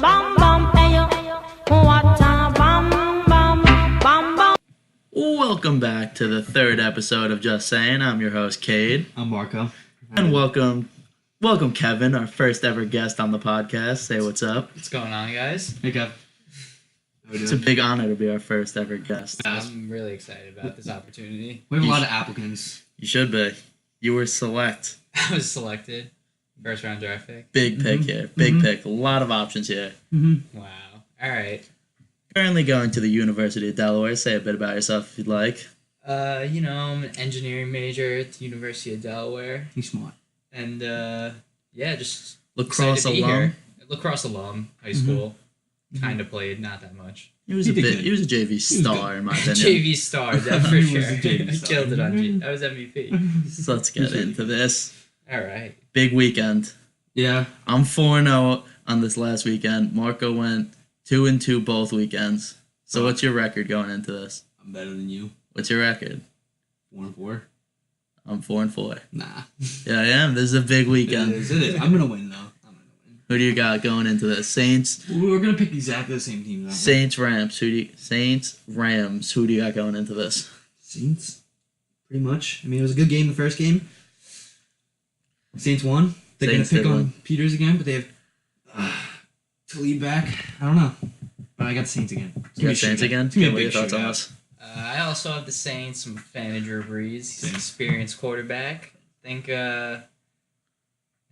bam bam, ayo. What a bam bam, bam bam. Welcome back to the third episode of Just Sayin. I'm your host, Cade. I'm Marco. And welcome Kevin, our first ever guest on the podcast. Say what's up. What's going on, guys? Hey, Kev. It's a big honor to be our first ever guest. I'm really excited about this opportunity. We have a lot of applicants. You should be. You were select. I was selected. First round draft pick. Big pick here. Big pick. A lot of options here. Wow. All right. Currently going to the University of Delaware. Say a bit about yourself if you'd like. I'm an engineering major at the University of Delaware. He's smart. And, just Lacrosse excited to be alum. here. Lacrosse alum, high school. Kind of played, not that much. He was He a did bit. good. He was a JV star in my opinion. JV star, that's for He sure. was a JV I star. killed it on G. I was MVP. So let's get into this. All right. Big weekend. Yeah. I'm 4-0 on this last weekend. Marco went 2-2 both weekends. So what's your record going into this? I'm better than you. What's your record? 4-4. I'm 4-4. Nah. Yeah, I am. This is a big weekend. It is. I'm going to win, though. Who do you got going into this? Saints, We're going to pick exactly the same teams, aren't we? Saints, Rams. Saints, Rams. Who do you got going into this? Saints. Pretty much. I mean, it was a good game the first game. Saints won. They're going Saints to pick did on win. Peters again, but they have to lead back. I don't know. But I got the Saints again. It's You gonna got be a Saints shootout. again? It's going to What be are a your big thoughts on shootout. this? I also have the Saints. I'm a fan of Drew Brees. He's an Same. experienced quarterback. I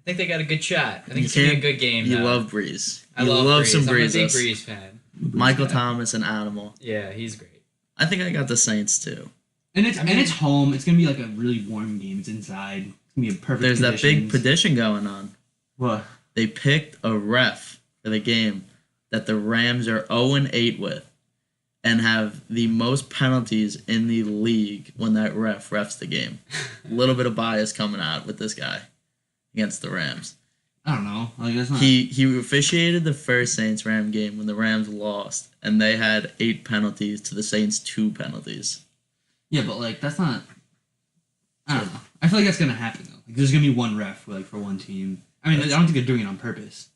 think they got a good shot. I think You it's going to be a can't- good game, You though. love Breeze. I You love Brees. some I'm a big Breezes. Brees fan. Michael Thomas, an animal. Yeah, he's great. I think I got the Saints too. And it's home. It's going to be like a really warm game. It's inside. It's going to be a perfect There's that big conditions. petition going on. What? They picked a ref for the game that the Rams are 0-8 with and have the most penalties in the league when that refs the game. A little bit of bias coming out with this guy against the Rams. I don't know. Like, that's not... He officiated the first Saints-Ram game when the Rams lost, and they had 8 penalties to the Saints' 2 penalties. Yeah, but, like, that's not... I don't know. I feel like that's going to happen, though. Like, there's going to be one ref, like, for one team. I mean, I don't think they're doing it on purpose.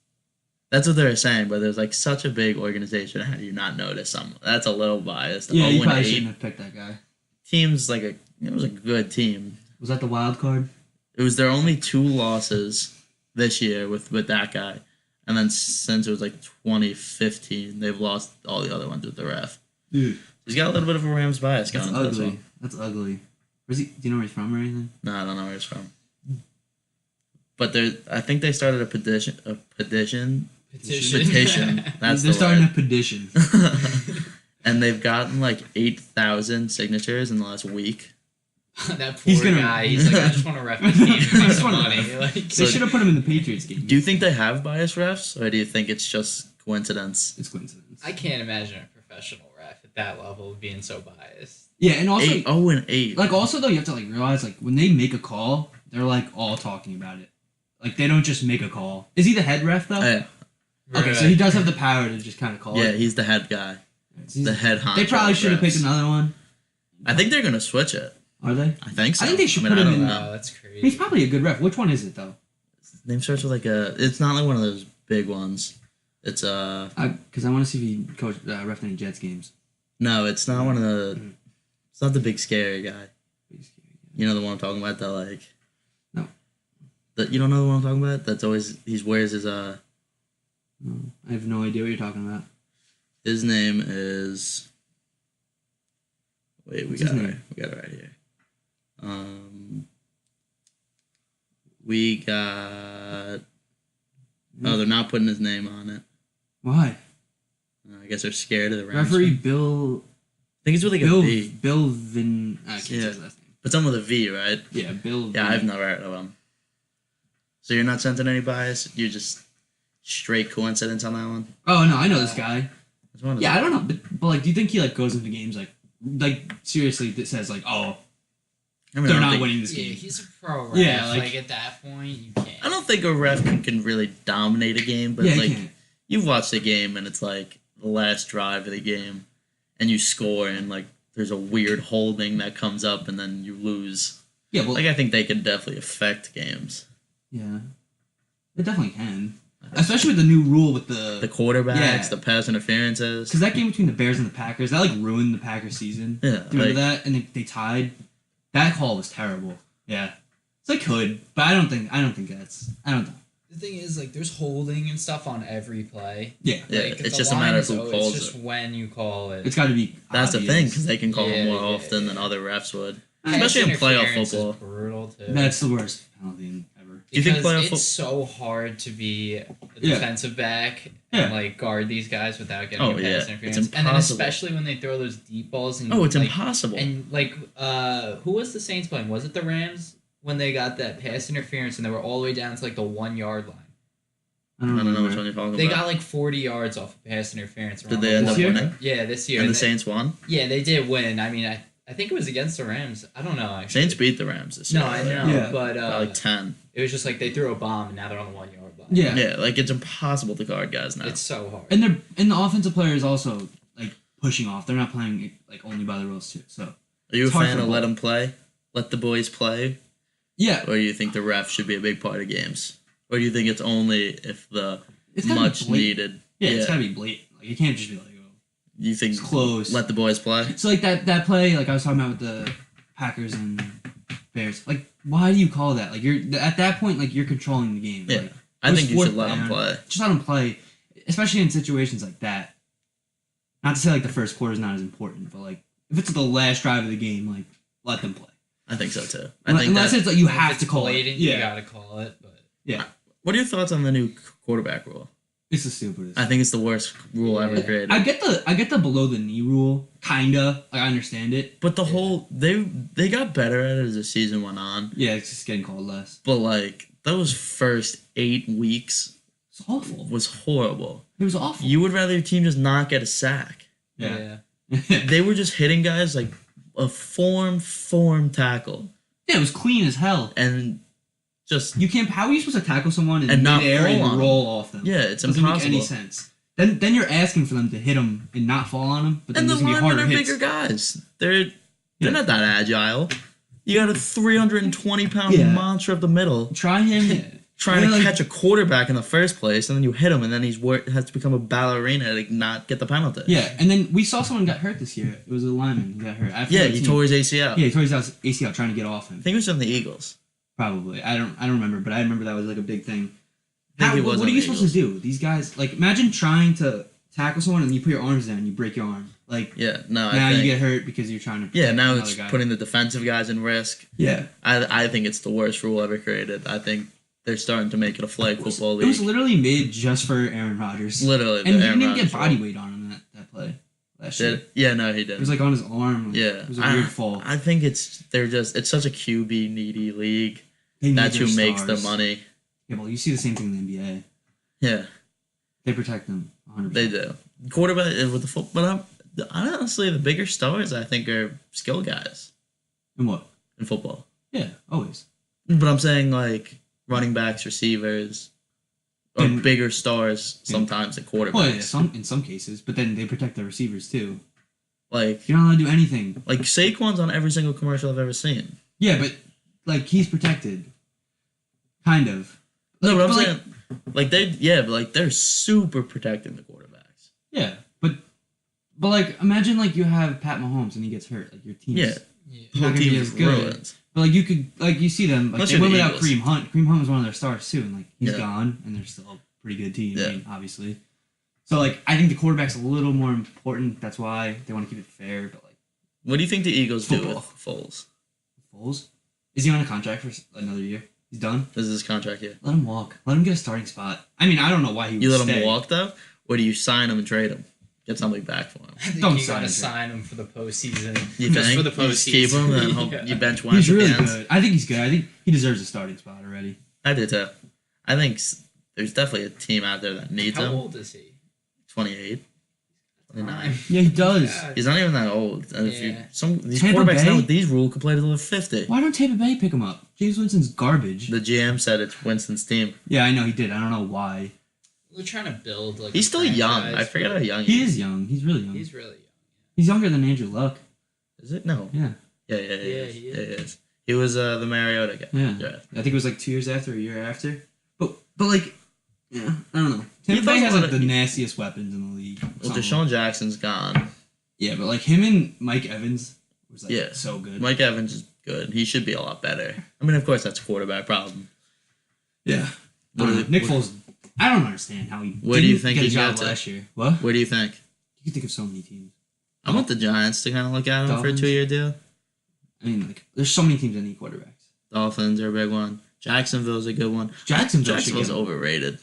That's what they were saying, but there's like such a big organization. How do you not notice someone? That's a little biased. Yeah, you probably 0-8 shouldn't have picked that guy. teams it was a good team. Was that the wild card? It was their only 2 losses this year with that guy, and then since it was like 2015, they've lost all the other ones with the ref. Dude. He's got a little bit of a Rams bias going. That's into this ugly. one. That's ugly. Where's he? Do you know where he's from or anything? No, I don't know where he's from. But I think they started a petition. Petition. That's They're the starting word. a petition. And they've gotten like 8,000 signatures in the last week. That poor He's gonna- guy. He's like, I just want to ref the team and I make just some wanna money. Like, They should have put him in the Patriots game. Do you think they have biased refs, or do you think it's just coincidence? It's coincidence. I can't imagine a professional ref at that level being so biased. Yeah, and also... 8-0-8. Like, also, though, you have to, like, realize, like, when they make a call, they're, like, all talking about it. Like, they don't just make a call. Is he the head ref, though? Yeah, Okay, so he does have the power to just kind of call yeah, it. he's the head guy, He's- the head honcho. They probably of should have refs. picked another one. I think they're gonna switch it. Are they? I think so. I think they should I mean, put I him don't in know. Wow, that's crazy. He's probably a good ref. Which one is it, though? Name starts with like a. It's not like one of those big ones. It's Because I want to see if he coached ref any Jets games. No, it's not one of the. It's not the big scary guy. You know the one I'm talking about. That like. No. That you don't know the one I'm talking about. That's always he wears his No, I have no idea what you're talking about. His name is. Wait, we What's his got it. name? Right. We got it right here. We got. Oh, they're not putting his name on it. Why? I guess they're scared of the Rams. Referee Bill. I think it's with like a V. Bill Vin. I can't say Yeah. his last name. But something with a V, right? Yeah, Bill. Yeah, Vin. I've never heard of him. So you're not sensing any bias? You're just straight coincidence on that one? Oh no, I know this guy. It's one of Yeah, the- I don't know, but like, do you think he like goes into games like seriously that says like, oh, I mean, I they're don't not think- winning this Yeah, game? he's a pro ref. Yeah, like, like- at that point, you can't. I don't think a ref can really dominate a game, but Yeah, he like can't. you've watched the game and it's like the last drive of the game and you score and like there's a weird holding that comes up and then you lose. Yeah, well, Like I think they can definitely affect games. yeah, it definitely can. Especially with the new rule with The the quarterbacks, Yeah. the pass interferences. because that game between the Bears and the Packers that like ruined the Packers season. Yeah, Do you remember like- that? And they tied. That call was terrible. Yeah, so they could, but I don't think that's. I don't know. The thing is, like, there's holding and stuff on every play. Yeah, Yeah, Like, it's the just a line matter of is who always calls just it. when you call it. it's got to be. That's the obvious. thing, because they can call Yeah, them more yeah, often than yeah. other refs would. Pass Especially in playoff interference football. Is brutal too. That's the worst penalty ever. Do you think Because playoff it's fo- so hard to be a Yeah. defensive back Yeah. and like guard these guys without getting Oh, a pass yeah. It's interference. And then impossible. especially when they throw those deep balls and Oh, it's like, impossible. And like who was the Saints playing? Was it the Rams when they got that pass interference and they were all the way down to like the 1 yard line? I I don't, don't know remember. which one you're talking They about. got like 40 yards off of pass interference. Did around they the end This up year? winning? Yeah, this year. And the They- Saints won? Yeah, they did win. I mean, I think it was against the Rams. I don't know. Actually. Saints beat the Rams this year. No, I know, Yeah. but By like 10. it was just like they threw a bomb and now they're on the 1 yard line. Yeah. Yeah, like it's impossible to guard guys now. It's so hard. And the offensive players also like pushing off. They're not playing like only by the rules too. So Are you a it's hard fan for of let both. them play? Let the boys play? yeah, Or do you think the ref should be a big part of games? Or do you think it's only if the it's gotta be much blatant. needed? Yeah, it's gotta be blatant. Like it can't just be like, oh. You think It's close. let the boys play? So like that play, like I was talking about with the Packers and Bears. Like, why do you call that? Like you're at that point, like you're controlling the game. Yeah. Like, I it was think you should fourth let them down. play. Just let them play, especially in situations like that. Not to say like the first quarter is not as important, but like if it's the last drive of the game, like let them play. I think so too. I think Unless that, it's like you If have it's to call blatant, it. you Yeah, gotta call it. But yeah. What are your thoughts on the new quarterback rule? It's the stupidest. I think it's the worst rule ever Yeah. created. I get the below the knee rule, kinda. Like, I understand it. But the whole they got better at it as the season went on. Yeah, it's just getting called less. But like those first 8 weeks It's awful. was horrible. It was awful. You would rather your team just not get a sack. yeah. They were just hitting guys like a form tackle Yeah, it was clean as hell. and just You can't. How are you supposed to tackle someone in And not midair fall on and 'em. roll off them? yeah, it's Doesn't impossible. make any sense. Then you're asking for them to hit them and not fall on them, but then And the there's gonna be linemen harder are hits. bigger guys. They're Yeah. not that agile. You got a 320-pound Yeah. monster up the middle Try him. trying Yeah, to like- catch a quarterback in the first place, and then you hit him, and then has to become a ballerina to not get the penalty. Yeah, and then we saw someone got hurt this year. It was a lineman who got hurt. I Yeah, forget he the tore team. his ACL. Yeah, he tore his ACL trying to get off I him. think it was on the Eagles. Probably. I don't remember, but I remember that was like a big thing. I think it was What on are you the supposed Eagles. to do? These guys, like, imagine trying to tackle someone and you put your arms down and you break your arm. Like, Yeah, no, now I you think. get hurt because you're trying to Yeah, protect now another it's guy. putting the defensive guys in risk. Yeah. I think it's the worst rule ever created. I think they're starting to make it a flag football It was league. literally made just for Aaron Rodgers. Literally, And he the didn't Aaron even get Rodgers body rule. weight on him that play last year. Did yeah, no, he It did. was like on his arm. Like, Yeah, It was a weird fall. I think it's such a QB needy league. They need That's who their makes the stars. money. Yeah, well, you see the same thing in the NBA. Yeah, They protect them 100%. they do. Quarterback with the foot, but honestly, the bigger stars I think are skill guys And what? in football. Yeah, always. But I'm saying like running backs, receivers, or And- bigger stars sometimes than quarterbacks. Well, yeah, in some cases, but then they protect the receivers too. Like You're not allowed to do anything. Saquon's on every single commercial I've ever seen. Yeah, but like he's protected, kind of. No, but I'm like- saying but they're super protecting the quarterbacks. Yeah, but like imagine like you have Pat Mahomes and he gets hurt, like your team's Yeah, yeah. the whole not gonna be team as is good. ruined. But like you could like you see them like Unless they you're went the without Eagles. Kareem Hunt. Kareem Hunt was one of their stars too, and like he's Yeah. gone, and they're still a pretty good team. Yeah. I mean, obviously. So like I think the quarterback's a little more important. That's why they want to keep it fair. But like What do you think the Eagles do with Football. Foles? Foles, is he on a contract for another year? He's done. This is his contract here. Let him walk. Let him get a starting spot. I mean, I don't know why he would You let stay. him walk though, or do you sign him and trade him? Get something back for him. I think Don't you sign gotta him. sign him for the postseason. You Just think? for the You just keep him postseason. and hope Yeah. you bench Wentz He's at really the end? good. I think he's good. I think he deserves a starting spot already. I do too. I think there's definitely a team out there that needs How him. old is he? 28, 29. Yeah, he does. God. He's not even that old. And if you Yeah. these Tampa quarterbacks now Bay? with these rules could play till they're 50. Why don't Tampa Bay pick him up? James Winston's garbage. The GM said it's Winston's team. Yeah, I know he did. I don't know why. They're trying to build like. He's a still young. franchise, I forget but how young He is young. He's really young. He's really young. He's younger than Andrew Luck. Is it? No. Yeah. Yeah, Yeah, he is. he is. Yeah, he is. He was the Mariota guy. Yeah. Yeah. I think it was like 2 years after, a year after. But like, Yeah, I don't know. He Tampa Bay throws has a lot like of- the nastiest weapons in the league. Well, Something. Deshaun Jackson's gone. Yeah, but like him and Mike Evans was like Yeah. so good. Mike Evans is good. He should be a lot better. I mean, of course, that's a quarterback problem. Yeah. What are the- Nick what- Foles. I don't understand how he. Where do you didn't think get a he'd job get to? last year? What? What do you think? You can think of so many teams. I want the Giants to kind of look at him Dolphins? for a 2-year deal. I mean, like, there's so many teams that need quarterbacks. Dolphins are a big one. Jacksonville's a good one. Jacksonville's Jacksonville's overrated.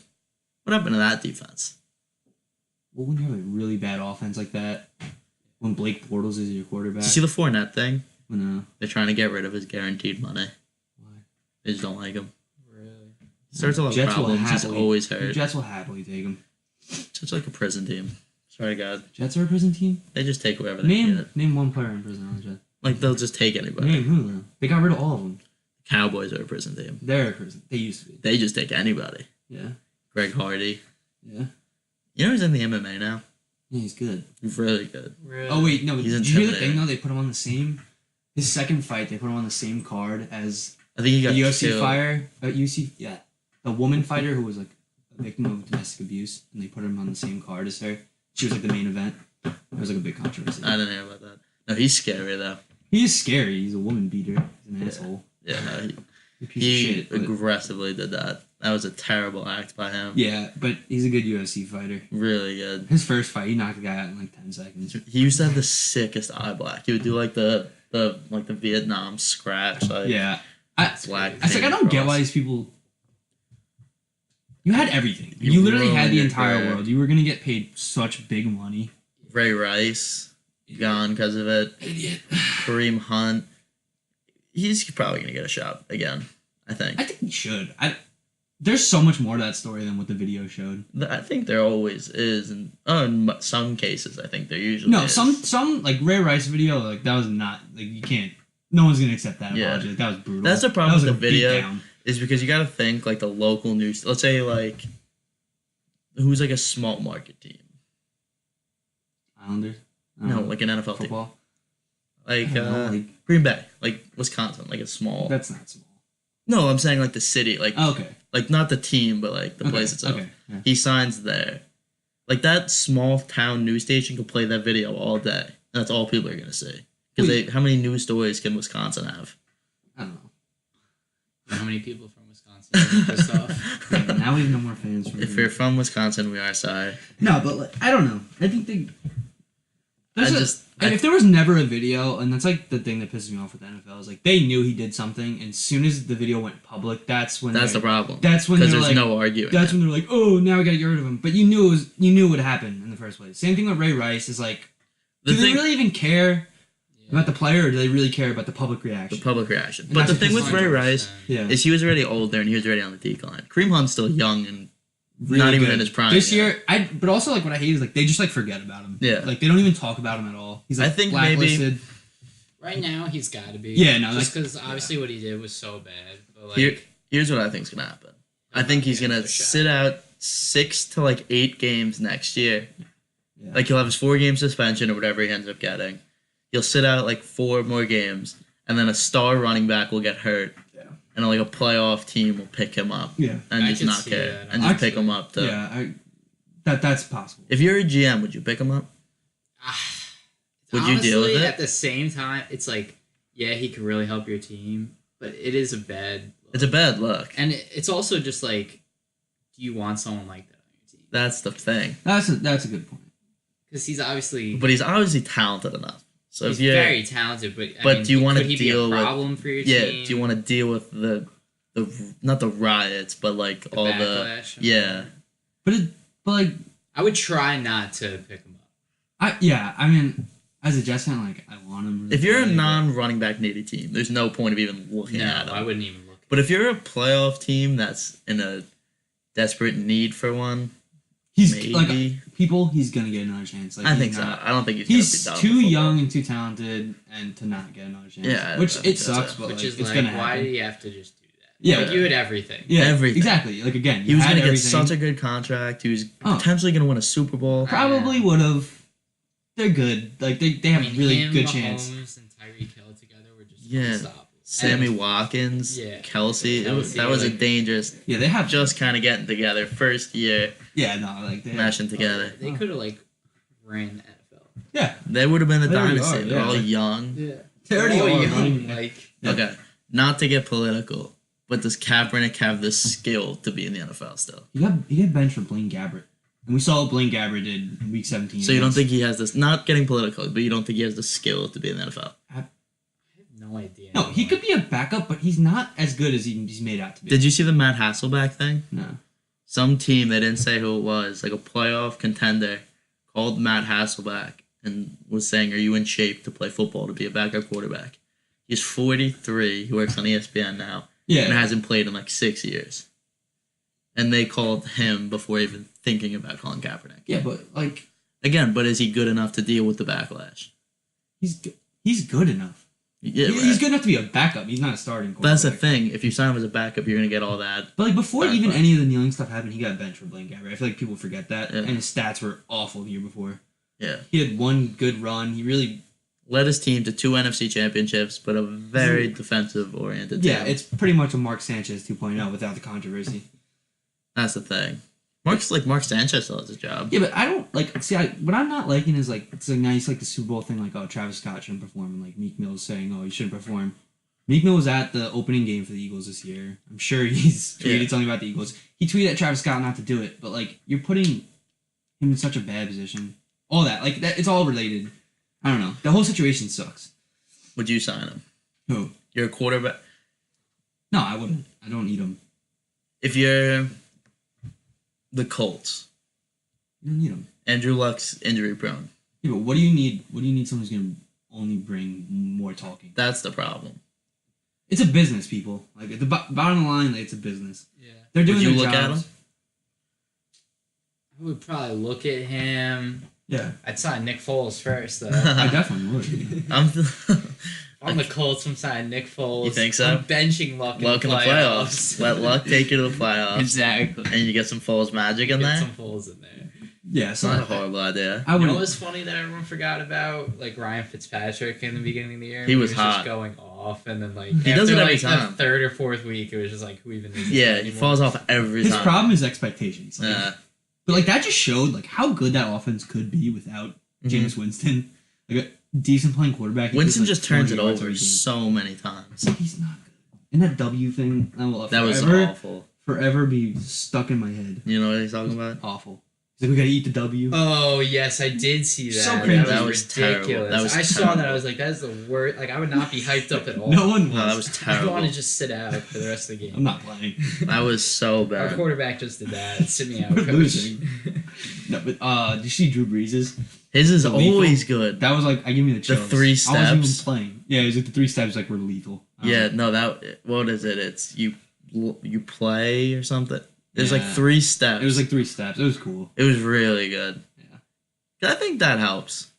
What happened to that defense? Well, when you have a really bad offense like that, when Blake Bortles is your quarterback, Did you see the Fournette thing? no. They're trying to get rid of his guaranteed money. Why? They just don't like him. Really? Starts a lot of Jets will problems. He's happily- always The hurt. Jets will happily take him. Such like a prison team. Sorry, God. Jets are a prison team. They just take whoever they get. Name one player in prison on the Jets. Like, they'll just take anybody. Name who though? They got rid of all of them. Cowboys are a prison team. They're a prison. They used to be. They just take anybody. Yeah. Greg Hardy. Yeah. You know he's in the MMA now? Yeah, he's good. He's really good. Really? Oh wait, no. He's Did you hear the intimidating. thing though? They put him on the same. His second fight, they put him on the same card as I think he the got UFC killed. fighter. Yeah, the woman fighter who was like a victim of domestic abuse, and they put him on the same card as her. She was like the main event. It was like a big controversy. I didn't hear about that. No, he's scary, though. He's scary. He's a woman beater. He's an Yeah. asshole. Yeah, no, He's a piece he of shit. But, aggressively did that. That was a terrible act by him. yeah, but he's a good UFC fighter. Really good. His first fight, he knocked the guy out in like 10 seconds. He used to have the sickest eye black. He would do like the Vietnam scratch. Like, Yeah. black. I like, I don't get why these people. You had everything. You You literally had ruined the your entire career. world. You were gonna get paid such big money. Ray Rice gone because of it. Idiot. Kareem Hunt. He's probably gonna get a shot again. I think. I think he should. There's so much more to that story than what the video showed. I think there always is, and in some cases, I think there usually No, is. some like Ray Rice video, like that was not like you can't. No one's gonna accept that Yeah. apology. Like, that was brutal. That's the problem That was with like the a video. beatdown. Is because you got to think like the local news. Let's say like who's like a small market team. Islanders. No, like an NFL team. football. Like, I don't know, like- Green Bay, like Wisconsin, like a small. That's not small. No, I'm saying like the city, like Okay. like not the team, but like the Okay, place itself. Okay. Yeah. He signs there. Like that small town news station could play that video all day. And that's all people are gonna see. Because Wait. how many news stories can Wisconsin have? I don't know. How many people from Wisconsin are pissed off? Yeah, now we have no more fans from. If you're from Wisconsin, we are sorry. No, but like, I don't know. I think they. I If there was never a video, and that's like the thing that pisses me off with the NFL is like they knew he did something, and as soon as the video went public, that's when That's the problem. That's when Because they're there's like, no arguing. that's it. when they're like, oh, now we gotta get rid of him. But you knew what happened in the first place. Same thing with Ray Rice. Is like, The do they thing- really even care about the player, or do they really care about the public reaction? The public reaction. And But the that's thing with Ray 100%. Rice yeah, is he was already older and he was already on the decline. Kareem Hunt's still young and really not even good. in his prime This yet. year. But also like what I hate is like they just like forget about him. Yeah. like they don't even talk about him at all. He's like I think maybe- blacklisted. Right now, he's got to be. Yeah, no, Just like- because obviously what he did was so bad. But like, Here's what I think's gonna happen. I think he's Yeah, gonna for sure. sit out 6 to like 8 games next year. Yeah. Like he'll have his 4-game suspension or whatever he ends up getting. He'll sit out like 4 more games, and then a star running back will get hurt, Yeah. and like a playoff team will pick him up Yeah. and I just could not see care that. and I just pick could- him up. To, Yeah, that's possible. If you're a GM, would you pick him up? Would you honestly, deal with it? At the same time, it's like, yeah, he could really help your team, but it is a bad. It's a bad look. And it's also just like, do you want someone like that on your team? That's the thing. That's a good point. Because he's obviously But he's obviously talented enough. So he's if you're very talented, but But do you want wanna to deal be with- a problem for your yeah, team? do you want to deal with the not the riots, but like The all the backlash? yeah. But like I would try not to pick him up. I mean, as a Jets fan, like I want him. Really If you're a badly, but- non-running back needy team, there's no point of even looking No, at I him. wouldn't even look. But if you're a playoff team that's in a desperate need for one, he's maybe like he's gonna get another chance. Like, I he's think so. not- I don't think he's He's gonna be too done with young football. and too talented, and to not get another chance. Yeah, which I it think that's sucks, it. but Which like, is it's like, gonna why happen. do you have to just do that? Yeah. Like, you had everything. Yeah, Everything. exactly. Like again, He was had gonna get everything. such a good contract. He was Oh. potentially gonna win a Super Bowl. Probably would have. They're good. Like they have I mean, really him, good Mahomes, chance. and Tyreek Hill together were just Yeah. unstoppable. Sammy Watkins, Yeah. Kelsey. Kelsey, That was a like- dangerous. Yeah, they have Just kind of getting together. First year, Yeah, no, like they have, meshing together. They could have like ran the NFL. Yeah, They would have been a They already dynasty. are, They're yeah. all young. Yeah. they already Oh, are. young, running- like Yeah. Okay, not to get political, but does Kaepernick have the skill to be in the NFL still? He got benched for Blaine Gabbert, and we saw what Blaine Gabbert did in Week 17. So you don't against- think he has this? Not getting political, but you don't think he has the skill to be in the NFL? I have no idea. No, he could be a backup, but he's not as good as he's made out to be. Did you see the Matt Hasselbeck thing? No. Some team, they didn't say who it was, like a playoff contender, called Matt Hasselbeck and was saying, "Are you in shape to play football to be a backup quarterback?" He's 43. He works on ESPN now. Yeah. And hasn't played in like 6 years. And they called him before even thinking about calling Kaepernick. Yeah, but like Again, but is he good enough to deal with the backlash? he's good enough. Yeah, He's right. good enough to be a backup. He's not a starting But that's the quarterback. thing. If you sign him as a backup, you're gonna get all that. But like before Backlash. even any of the kneeling stuff happened, he got benched for Blaine Gabbert. I feel like people forget that, Yeah. and his stats were awful the year before. Yeah. He had one good run. He really Led his team to 2 NFC championships, but a very defensive-oriented team. yeah. It's pretty much a Mark Sanchez 2.0 without the controversy. That's the thing. Mark Sanchez still has a job. Yeah, but I don't like. See, what I'm not liking is like it's like nice like the Super Bowl thing, like oh Travis Scott shouldn't perform, and like Meek Mill's saying oh he shouldn't perform. Meek Mill was at the opening game for the Eagles this year. I'm sure he's tweeted Yeah. something about the Eagles. He tweeted at Travis Scott not to do it, but like you're putting him in such a bad position. All that like that, it's all related. I don't know. The whole situation sucks. Would you sign him? Who? You're a quarterback. No, I wouldn't. I don't need him. If you're the Colts, You don't need him. Andrew Luck's injury prone. Yeah, but what do you need? What do you need? Someone who's gonna only bring more talking. That's the problem. It's a business, people. Like at the bottom line, like, it's a business. Yeah. They're doing Would you their look at jobs. him? I would probably look at him. Yeah, I'd sign Nick Foles first, though. I definitely would. I'm I'm the Colts. I'm signing Nick Foles. You think so? I'm benching Luck Luck in the playoffs. Let Luck take you to the playoffs. Exactly. And you get some Foles magic in Get there. some Foles in there. Yeah, It's so not a horrible idea. I You would. know what's funny that everyone forgot about? Like Ryan Fitzpatrick in the beginning of the year. He was just hot. going off, and then like He after does it every like time. the third or fourth week, it was just like who even is this Yeah, guy he anymore? falls off every His time. problem is expectations. Like, Yeah. but like that just showed like how good that offense could be without Jameis Winston, like a decent playing quarterback. He Winston gets, just like, turns it 40 yards over every game. so many times. He's not good. And that W thing, that will That was forever, awful. forever be stuck in my head. You know what he's talking about? Awful. He's like, we gotta eat the W. Oh yes, I did see that. So That cringy. was, That was terrible. ridiculous. That was I saw terrible. that. I was like, that's the worst. Like I would not be hyped up at all. No one was. No, that was I terrible. want to just sit out for the rest of the game. I'm not playing. That was so Our bad. quarterback just did that. Sit me out, We're coach. losing. No, but did you see Drew Brees's? His is The lethal? always good. That was like, I give me the chills. 3 I wasn't even steps. playing. Yeah, it was like the 3 steps like were lethal. Yeah, no, that. What is it? It's you play or something. There's like Yeah. 3 steps. It was like 3 steps. It was cool. It was really good. Yeah. I think that helps.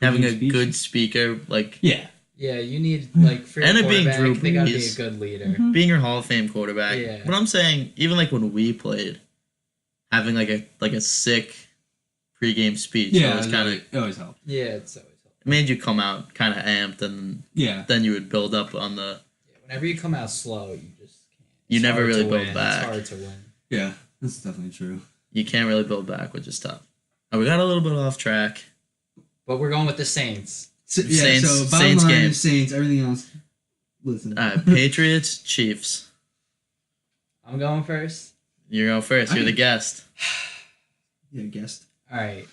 Having a Speech? good speaker, like Yeah. Yeah, you need like for And your it being quarterback, Drew they gotta be a Brees. good leader. Mhm. being your Hall of Fame quarterback. Yeah. But I'm saying, even like when we played, having like a sick pregame speech. Yeah, it was kind of it always helped. Yeah, it's always helpful. it made you come out kind of amped, and Yeah. then you would build up on the. Yeah, whenever you come out slow, you just can't. You It's never hard really to build win. back. It's hard to win. Yeah. That's definitely true. You can't really build back, which is tough. Oh, we got a little bit off track. But we're going with the Saints. So, yeah, Saints- so bottom Saints line game. is Saints. Everything else, listen. All right, Patriots, Chiefs. I'm going first. You're going first. You're the guest. Yeah, guessed. All right.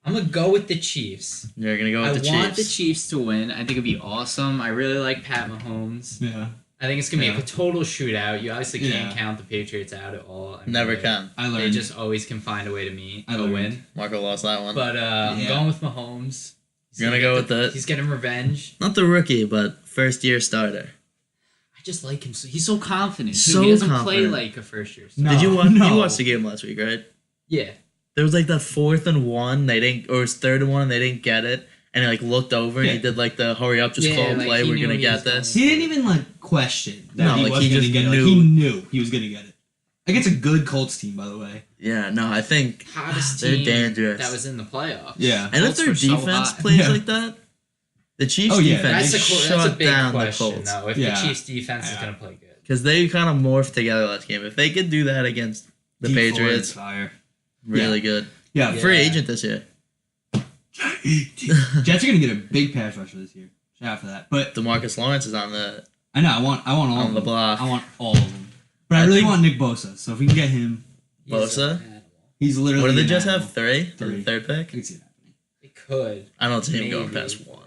I'm gonna go with the Chiefs. You're gonna go with the I want Chiefs. the Chiefs to win. I think it'd be awesome. I really like Pat Mahomes. Yeah. I think it's gonna be Yeah. a total shootout. You obviously can't Yeah. count the Patriots out at all. I mean, Never they- can. I They learned. just always can find a way to I learned. win. Marco lost that one. But I'm Yeah. going with Mahomes. He's You're gonna go with the- He's getting revenge. Not the rookie, but first year starter. I just like him. He's so confident. So he doesn't play confident. like a first year. No. Did you watch? no. You watched the game last week, right? Yeah. There was like that 4th and 1. They didn't, or it was 3rd and 1, and they didn't get it. And he like looked over and he Yeah. did like the hurry up, just Yeah, call a like, play. he We're knew gonna he get was this. He didn't even like question that No, he like, was he gonna just get it. Like, knew. he knew he was gonna get it. Like it's a good Colts team, by the way. Yeah, no, I think Hottest they're team dangerous. that was in the playoffs. Yeah. And if Colts their were so defense hot. plays Yeah. like that, The Chiefs Oh, yeah, defense That's a shut big down the question, Colts. though. If Yeah. the Chiefs' defense is Yeah. going to play good. Because they kind of morphed together last game. If they could do that against the Dee Ford's Patriots, fire. really good. Yeah, Free Yeah. agent this year. Jets are gonna get a big pass rusher this year. Shout out for that. But DeMarcus Lawrence is on the I know I want all on of the them. block. I want all of them. But I really want Nick Bosa. So if we can get him, He's Bosa? an animal. he's literally. What do they an just animal. have? Three? Three. The third pick? I can see it happening. It could. I don't see him going Maybe. past one.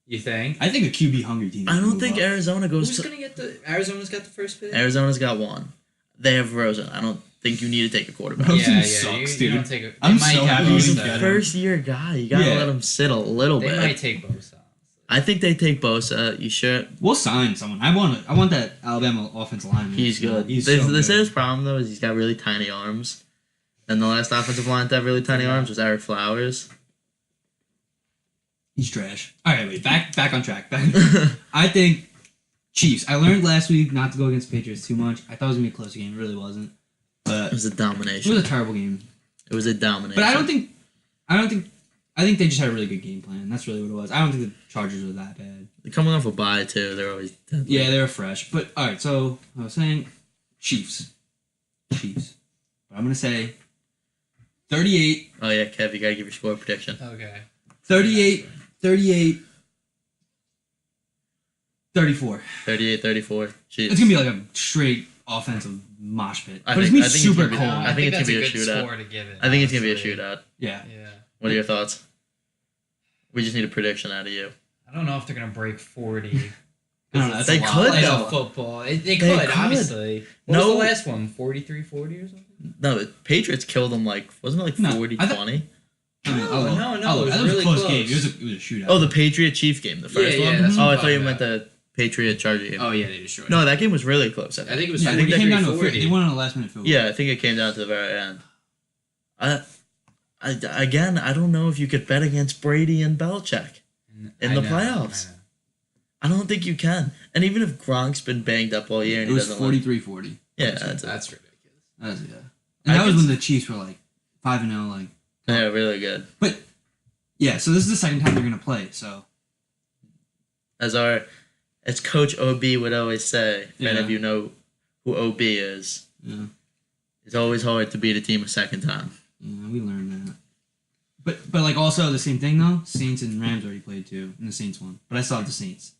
You think? I think a QB hungry team. I can don't move think up. Arizona goes Who's to. going to get the... Arizona's got the first pick? Arizona's got one. They have Rosen. I don't think you need to take a quarterback. Rosen sucks, you dude. don't take a, they I'm might so have happy He's Rosen a got Bosa. him. first year guy. You gotta Yeah. let him sit a little They bit. might take Bosa. I think they take Bosa. You sure? We'll sign someone. I want that Alabama offensive lineman. He's good. He's This so is good. his problem though is he's got really tiny arms. And the last offensive line to have really tiny arms was Eric Flowers. He's trash. All right, wait. Back on track. I think Chiefs. I learned last week not to go against Patriots too much. I thought it was gonna be a close game. It really wasn't. It But was a it domination. was a terrible game. It was a domination. But I think they just had a really good game plan. That's really what it was. I don't think the Chargers were that bad. They're coming off a bye too. They're always deadly. Yeah, they were fresh. But all right, so I was saying Chiefs. But I'm gonna say 38, Oh yeah, Kev, you gotta give your score prediction. Okay. 38, 38, 34. 38-34. Jeez. It's gonna be like a straight offensive mosh pit. I But it's think- gonna I be think it's super gonna be- cold. I think it's that's gonna be a good shootout. score to give it. I think it's gonna be a honestly. shootout. Yeah. Yeah. What are your thoughts? We just need a prediction out of you. I don't know if they're gonna break 40. I don't know, that's They a lot. could, Playoff though. football. They They could, could. obviously. What was No. the last one? 43-40 or something? No, the Patriots killed them like wasn't it like No, 40-20? I thought- No, it was It was really a close close. game. It was a shootout. Oh, the Patriot Chief game, the first Yeah, one. that's what Oh, I'm I thought you talking meant the Patriot Charger game. Oh yeah, they destroyed. No, that game was really close. I think it was yeah, I think it came down to 43-40. they won on a last minute field goal. Yeah, I think it came down to the very end. Again, I don't know if you could bet against Brady and Belichick in the playoffs. I don't think you can. And even if Gronk's been banged up all year, and It was he doesn't look- 43-40. yeah, that's it. That's ridiculous. And I that was could when the Chiefs were like 5-0. Like, Yeah, really good. yeah. So this is the second time they're gonna play. So As Coach OB would always say, if any Yeah. of you know who OB is, yeah, it's always hard to beat a team a second time. yeah, we learned that. But like also the same thing though. Saints and Rams already played too, and the Saints won. But I still have the Saints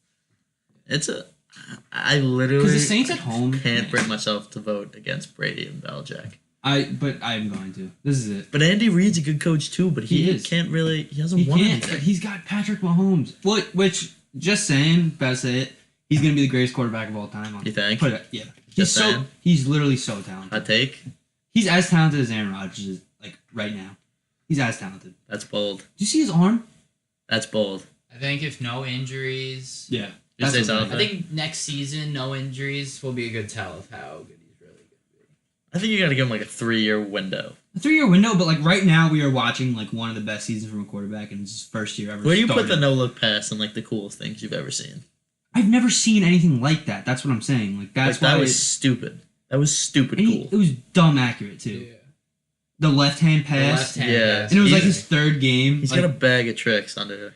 I literally because the Saints at home can't bring myself to vote against Brady and Belichick. But I'm going to. This is it. But Andy Reid's a good coach too, but he is. can't really. He hasn't He won can't. anything. He's got Patrick Mahomes. Which just saying, best say it. He's gonna be the greatest quarterback of all time. You think? Put it, yeah. Just saying? He's literally so talented. Hot take? He's as talented as Aaron Rodgers is like right now. He's as talented. That's bold. Do you see his arm? That's bold. I think if no injuries, Yeah. You say what I'm something? I think next season, no injuries will be a good tell of how good he's really going to be. I think you got to give him like a 3-year window. A 3-year window, but like right now we are watching like one of the best seasons from a quarterback in his first year ever. Where do you put started. the no look pass and like the coolest things you've ever seen? I've never seen anything like that. That's what I'm saying. Like that's Like, that why was stupid. That was stupid and cool. it was dumb accurate too. The left hand pass, The left-hand Yeah. pass. and it was like He's- his third game. He's like, got a bag of tricks under.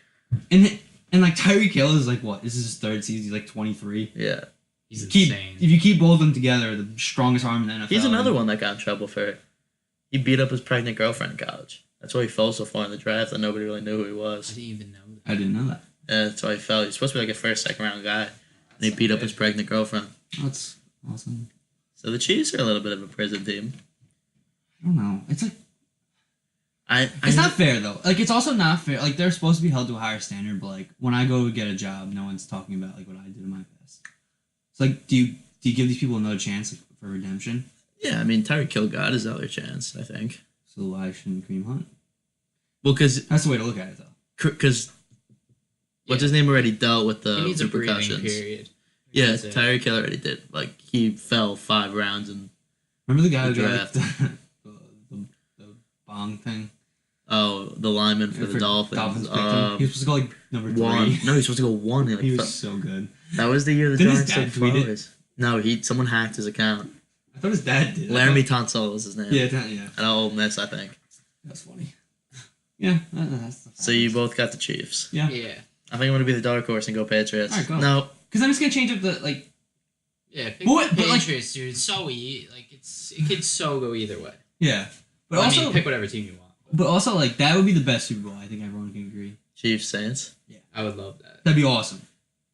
and like Tyreek Hill is like what? This is his third season. He's like 23. Yeah. He's If insane. you keep both of them together, the strongest arm in the NFL. He's another one that got in trouble for. He beat up his pregnant girlfriend in college. That's why he fell so far in the draft that nobody really knew who he I was. didn't even know that. I didn't know that. And that's why he fell. He's supposed to be like a first, second round guy. And he beat up his pregnant girlfriend. That's awesome. So the Chiefs are a little bit of a prison team. I don't know. It's like It's it's not fair though. Like it's also not fair. Like they're supposed to be held to a higher standard, but like when I go get a job, no one's talking about like what I did in my past. It's like, do you give these people another chance like, for redemption? Yeah, I mean, Tyreek Hill got his other chance, I think. So why shouldn't Kareem Hunt? Well, because That's the way to look at it though. what's his name already dealt with the He needs a breathing repercussions. period. Yeah, That's it. Tyreek Hill already did. Like, he fell 5 rounds and, Remember the guy The who got draft. the bong thing? the lineman for the Dolphins. picked him. He was supposed to go like number 3. One. No, he's supposed to go 1. He, like, He fell. was so good. That was the year the Didn't his Giants took dad tweet it? flowers. No, someone hacked his account. I thought his dad did. Laramie Tunsil was his name. Yeah, At Ole Miss, I think. that's funny. Yeah, that's So you both got the Chiefs. yeah. Yeah. I think I'm gonna be the dark horse and go Patriots. All right, go. No, Because I'm just gonna change up the like. Yeah, pick But the like- Patriots, dude. It's so it could so go either way. Yeah, but Well, also, I mean, pick whatever team you want. but also like that would be the best Super Bowl. I think everyone can agree. Chiefs, Saints. I would love that. That'd be awesome.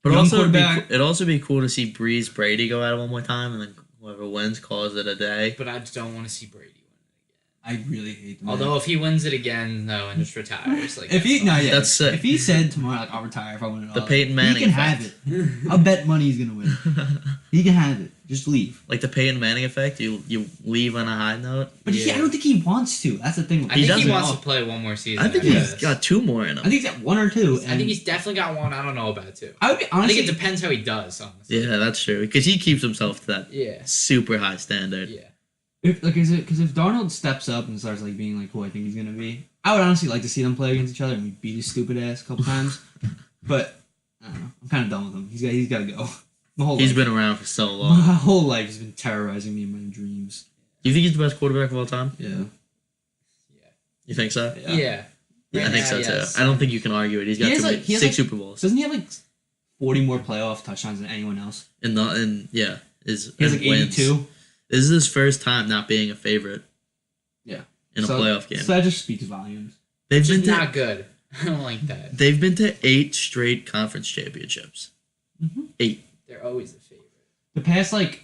But Young also, quarterback. it'd also be cool to see Breeze Brady go at it one more time, and then whoever wins calls it a day. But I just don't want to see Brady win it I really hate them. again. Although if he wins it again, though, and just retires, like if he that's no fine. yeah, That's sick. if he said tomorrow like I'll retire if I win it all, The Peyton Manning he can have effect. it. I'll bet money he's gonna win. He can have it. Just leave. Like the Peyton Manning effect, you leave on a high note. But Yeah. I don't think he wants to. That's the thing. I He think he doesn't wants know. to play one more season. I think after he's this. got 2 more in him. I think he's got 1 or 2. I think he's definitely got one. I don't know about two. I would be I honestly. think it depends how he does, honestly. Yeah, that's true. Because he keeps himself to that Yeah. super high standard. Yeah. If like is it because if Darnold steps up and starts like being like who I think he's gonna be, I would honestly like to see them play against each other and we beat his stupid ass a couple times. But I don't know. I'm kind of done with him. He's got to go. My whole He's life, been around for so my long. whole life has been terrorizing me in my dreams. Do you think he's the best quarterback of all time? Yeah. You think so? Yeah. I Right think now, so yes. too. I don't think you can argue it. He's got He has, too like- many, he has, 6 like- Super Bowls. Doesn't he have like 40 more playoff touchdowns than anyone else? Is He has like wins. 82. This is his first time not being a favorite. Yeah. In a playoff game. So that just speaks volumes. They've Which been is to, not good. I don't like that. They've been to 8 straight conference championships. Mm-hmm. 8. They're always the favorite. The past like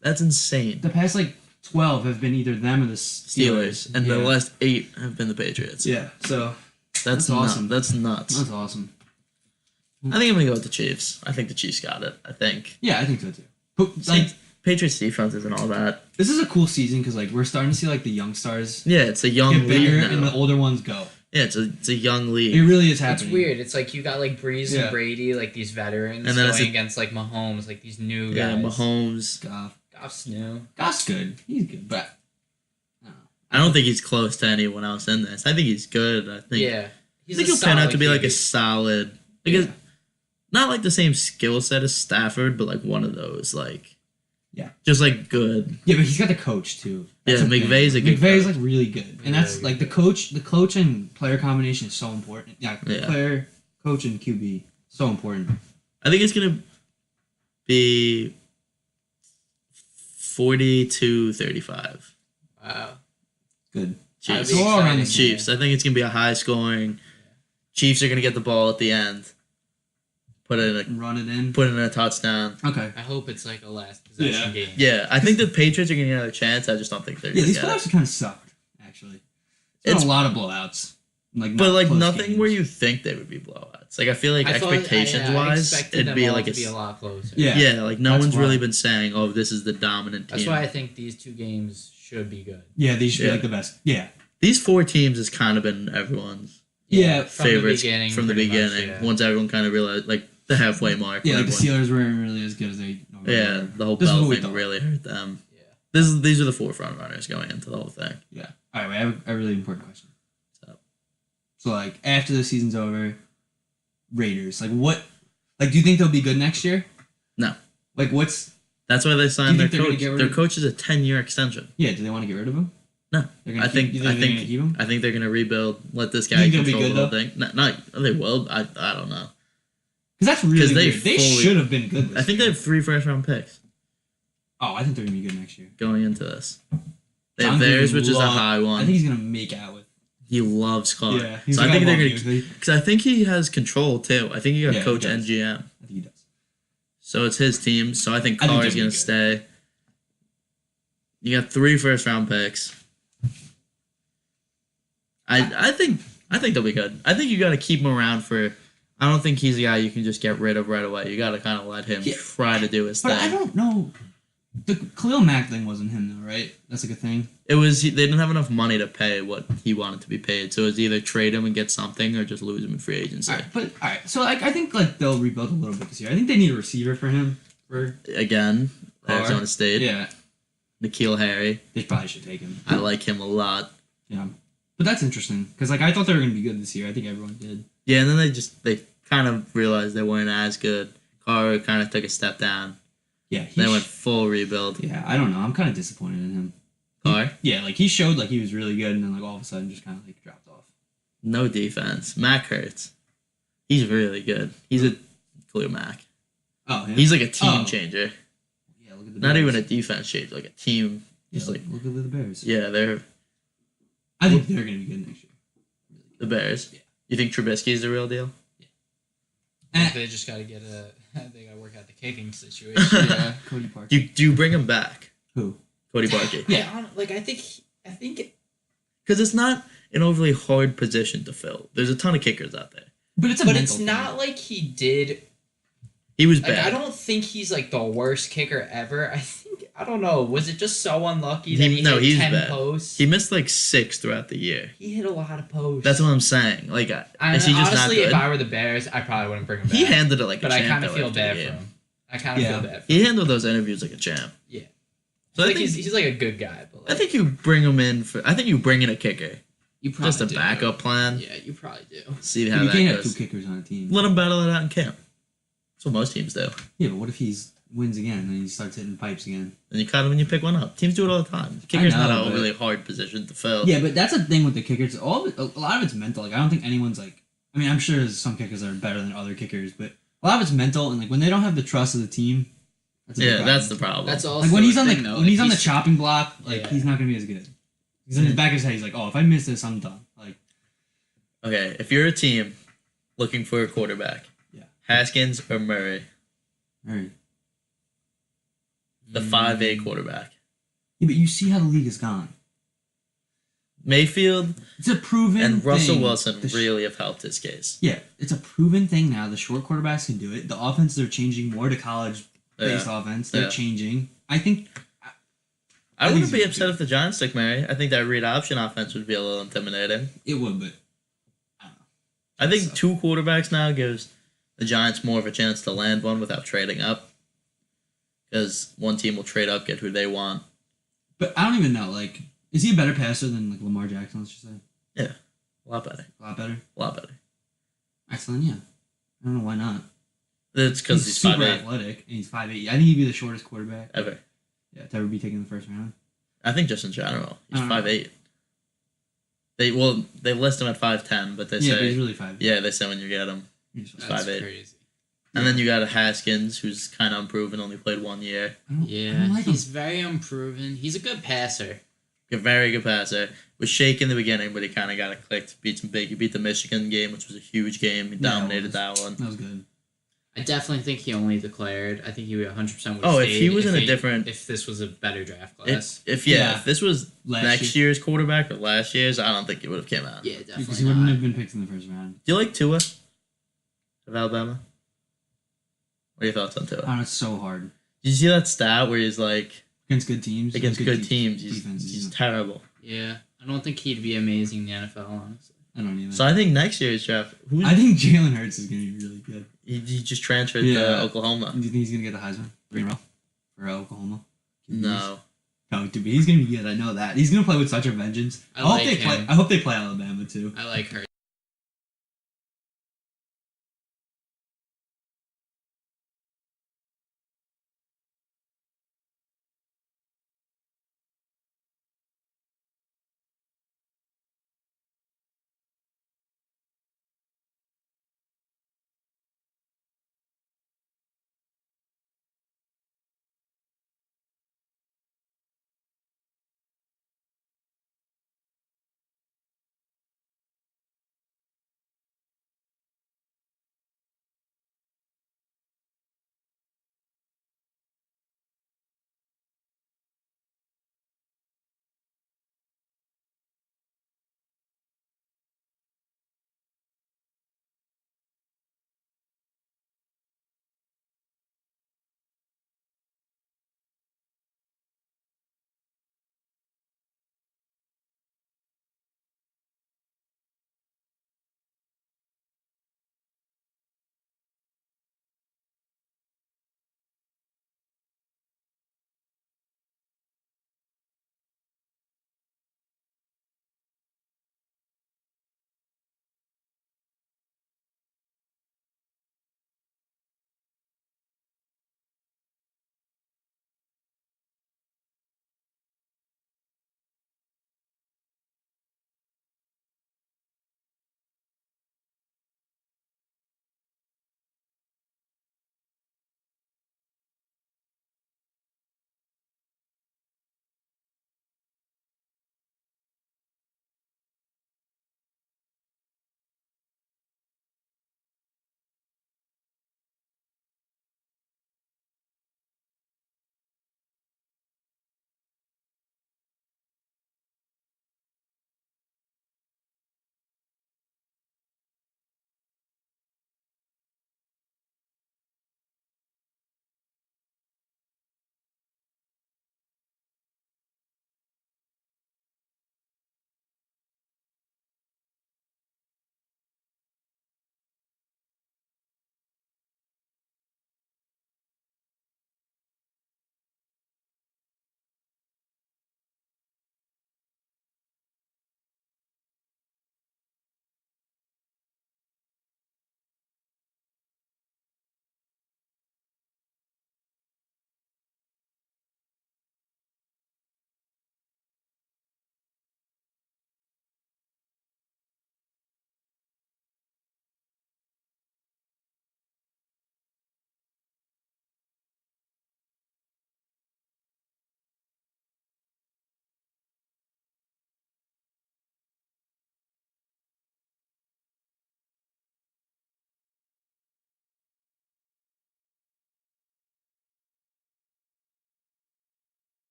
That's insane. 12 have been either them or the Steelers. And yeah. the last 8 have been the Patriots. Yeah. So That's awesome. That's nuts. that's awesome. I think I'm gonna go with the Chiefs. I think the Chiefs got it. I think. Yeah, I think so too. But like Patriots defense isn't all that. this is a cool season because like we're starting to see like the young stars Yeah, it's a young get league bigger now. and the older ones go. Yeah, it's a young league. It really is It's happening. weird. It's like you got like Breeze Yeah. and Brady, like these veterans, And then it's going a- against like Mahomes, like these new Yeah, guys. Mahomes. Goff's new. Goff's good. He's good, but I don't know. I don't think he's close to anyone else in this. I think he's good. I think. Yeah. I think he'll pan out to be like a QB. solid. Yeah. Like not like the same skill set as Stafford, but like one of those like. Yeah. Just like good. Yeah, but he's got the coach too. That's Yeah, the thing. McVay's a good McVay's coach. like really good, and Yeah, that's good like the coach and player combination is so important. Yeah, Yeah. player, coach, and QB so important. I think it's gonna be 40-35. Wow. Good. Chiefs. That'd be all around the exciting. Chiefs. I think it's gonna be a high scoring. Chiefs are gonna get the ball at the end. Put it in Run it in. a touchdown. Okay. I hope it's like a last possession game. Yeah, I think the Patriots are gonna get another chance. I just don't think they're Yeah, gonna these get playoffs it. have kind of sucked actually. It's been a lot of blowouts. Like, But not like close nothing games. where you think they would be blowouts. Like I feel like I thought- expectations I wise, expected it'd them be all like to be a lot closer. Yeah. yeah, like no That's one's why. really been saying, "Oh, this is the dominant team." That's why I think these two games should be good. Yeah, these should Yeah. be like the best. Yeah. These 4 teams has kind of been everyone's Yeah. From the favorites beginning, from the pretty much, beginning. yeah. Once everyone kind of realized, like the halfway mark. Yeah, when like the everyone- Steelers weren't really as good as they normally Yeah, were. the whole This is Bell what we thing thought. really hurt them. Yeah. These are the 4 front runners going into the whole thing. Yeah. All right, wait, I have a really important question. So. So, like, after the season's over, Raiders, like, what, like, do you think they'll be good next year? No. Like, what's, That's why they signed Do their you think they're gonna coach. get rid Their of- coach is a 10-year extension. yeah, do they want to get rid of him? No, They're gonna I think you think they're gonna keep him? I think they're gonna rebuild. Let this You guy think they'll be control good, the whole though? thing. Not they will. I don't know. Because that's really 'Cause they weird. They fully- should have been good this I think they year. have 3 first-round picks Oh, I think they're going to be good next year. going into this. They John have theirs, Gruden which is a love- high one. I think he's going to make out with. He loves Carr. Yeah. He's So I like, think they're love gonna you. because I think he has control too. I think he got Yeah, he coach does. and GM. I think he does. So it's his team. So I think I think Carr is they're gonna good. stay. You got 3 first-round picks. I think they'll be good. I think you got to keep him around for. I don't think he's a guy you can just get rid of right away. You got to kind of let him Yeah. try to do his But thing. I don't know. The Khalil Mack thing wasn't him, though, right? That's like a thing. It was they didn't have enough money to pay what he wanted to be paid, so it was either trade him and get something or just lose him in free agency. All right. So like, I think like they'll rebuild a little bit this year. I think they need a receiver for him. For Again, Carr. Arizona State, yeah, Nikhil Harry. they probably should take him. I like him a lot. Yeah, but that's interesting because like I thought they were gonna be good this year. I think everyone did. Yeah, and then they kind of realized they weren't as good. Carr kind of took a step down. Yeah, They went full rebuild. Yeah, I don't know. I'm kind of disappointed in him. Carr, Yeah, like he showed like he was really good, and then like all of a sudden just kind of like dropped off. no defense. Mac hurts. He's really good. He's a Khalil Mack. Oh, yeah. He's like a team Oh. changer. Yeah, look at the Not Bears. even a defense changer, like a team. He's like, look at the Bears. yeah, they're I think they're gonna be good next year. the Bears. Yeah. You think Trubisky's the real deal? They just got to get they got to work out the kicking situation. Yeah, Cody Parker. Do you bring him back, Who? Cody Parker? Yeah. I think Because it's not an overly hard position to fill. There's a ton of kickers out there. But it's a but mental it's thing. not like he did. He was Like, bad. I don't think he's like the worst kicker ever. I don't know. Was it just so unlucky that he's hit 10 bad. posts? He missed like 6 throughout the year. He hit a lot of posts. That's what I'm saying. Like, is he just not honestly, good? if I were the Bears, I probably wouldn't bring him back. He handled it like a but champ. I kind of though, feel after the bad for game. him. I kind of Yeah. feel bad for him. He handled those interviews like a champ. Yeah. So I Like think he's like a good guy. But like, I think you bring him in for. I think you bring in a kicker, you probably just a do. backup plan. Yeah, you probably do. See how You that can't have goes. two kickers on a team. Let him battle it out in camp. That's what most teams do. Yeah, but what if he wins again and he starts hitting pipes again? And you cut him and you pick one up. Teams do it all the time. Kicker's know, not a but- really hard position to fill. Yeah, but that's the thing with the kickers. All of it, a lot of it's mental. Like I don't think anyone's like. I mean, I'm sure there's some kickers that are better than other kickers, but a lot of it's mental. And like when they don't have the trust of the team, that's a big Yeah, problem. that's the problem. That's also Like when he's on thing, the though. when he's If on the chopping block, like Yeah. he's not gonna be as good. He's in the back of his head. He's like, oh, if I miss this, I'm done. Like, Okay, if you're a team looking for a quarterback, Yeah. Haskins or Murray, all right. the 5A quarterback. Yeah, but you see how the league has gone. Mayfield It's a proven and Russell thing. Wilson The sh- really have helped his case. Yeah, it's a proven thing now. The short quarterbacks can do it. The offenses are changing more to college-based offense. They're Yeah. changing. I think. I I think wouldn't be he's upset if the Giants took Murray. I think that read option offense would be a little intimidating. It would, but I don't know. I think So- 2 quarterbacks now gives the Giants more of a chance to land one without trading up. Because one team will trade up, get who they want. But I don't even know. Like, is he a better passer than like Lamar Jackson? Let's just say A lot better. a lot better. A lot better. Excellent. Yeah. I don't know why not. It's because he's super 5'8". athletic and he's 5'8". I think he'd be the shortest quarterback. Ever. Yeah, to ever be taken in the first round. I think just in general. He's Uh-huh. 5'8". They list him at 5'10", but they Yeah, but he's say really 5'8". yeah, they say when you get him. He's That's 5'8". 5'8". Crazy. And then you got a Haskins who's kind of unproven, only played 1 year. I don't Yeah, like he's him. very unproven. He's a good passer. A very good passer. Was shaky in the beginning, but he kind of got it clicked. Beat some big. He beat the Michigan game, which was a huge game. He Yeah, it dominated was. that one. That was good. I definitely think he only declared. I think he 100% would. Oh, if he was in a different- if this was a better draft class. If Yeah. this was Last next year's quarterback or last year's, I don't think it would have came out. Yeah, Because definitely he wouldn't not. have been picked in the first round. Do you like Tua of Alabama? What are your thoughts on I Tua? don't know, it's so hard. Did you see that stat where he's like Against good teams. against good teams, defenses, he's yeah. terrible. Yeah, I don't think he'd be amazing in the NFL. Honestly, I don't even. So I think next year's draft, I think Jalen Hurts is going to be really good. he just transferred Yeah. to Oklahoma. Do you think he's going to get the Heisman? Green row for Oklahoma? No, No, dude, but he's going to be good. I know that. He's going to play with such a vengeance. I hope like they him. play. I hope they play Alabama too. I like her.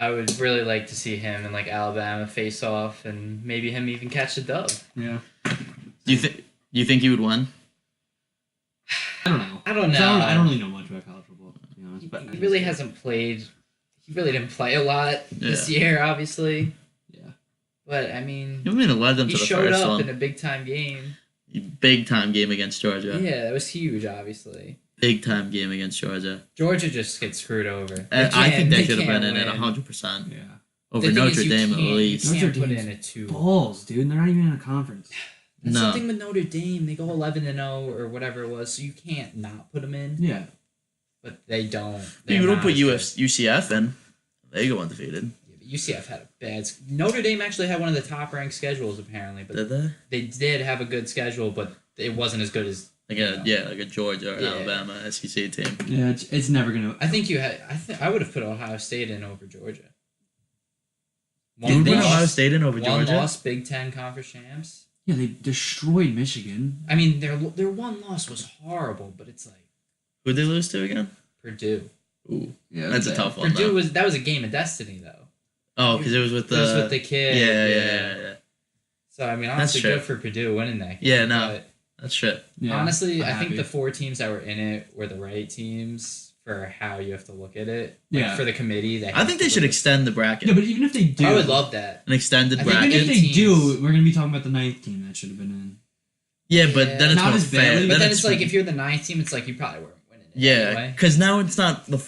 I would really like to see him and like Alabama face off, and maybe him even catch the dub. Yeah. Do you think he would win? I don't know. I don't know. I don't really know much about college football, to be honest. But He really hasn't played. He really didn't play a lot this year, obviously. Yeah. But I mean, You mean led them he to the showed first up one. in a big time game. Big time game against Georgia. Yeah, that was huge. Obviously, Big time game against Georgia. Georgia just gets screwed over. I think they should have can't been in it win. 100%. yeah. Over The thing Notre is, you Dame at can't- least. You can't Notre put Dame's in a 2. Balls, dude. They're not even in a conference. That's No. the thing with Notre Dame. They go 11-0 or whatever it was, so you can't not put them in. Yeah. But they don't. You don't put US. UCF in. They go undefeated. UCF had a bad. Notre Dame actually had one of the top ranked schedules apparently, but Did they? they did have a good schedule, but it wasn't as good as. Like like a Georgia or Yeah. Alabama SEC team. Yeah, it's never gonna. I think you had. I would have put Ohio State in over Georgia. You would they put Ohio lost- State in over one Georgia? lost Big Ten conference champs. Yeah, they destroyed Michigan. I mean, their one loss was horrible, but it's like Who'd they lose to again? Purdue. Ooh, Yeah, that's a tough one. Purdue Though. was a game of destiny though. Oh, because it was with It the. was with the kid. Yeah. So I mean, honestly, true. good for Purdue winning that game. Yeah, no. But That's true. Yeah, honestly, I'm I think happy. the 4 teams that were in it were the right teams for how you have to look at it. Like, Yeah. for the committee, I think they should extend the bracket. Yeah, but even if they do, I would love that. An extended I think Even bracket. if they 18 do, teams. we're gonna be talking about the 9th team that should have been in. Yeah, but Yeah. then it's Not more as fair. badly, But then it's like if you're the 9th team, it's like you probably weren't winning it. Yeah, Anyway. because now it's not the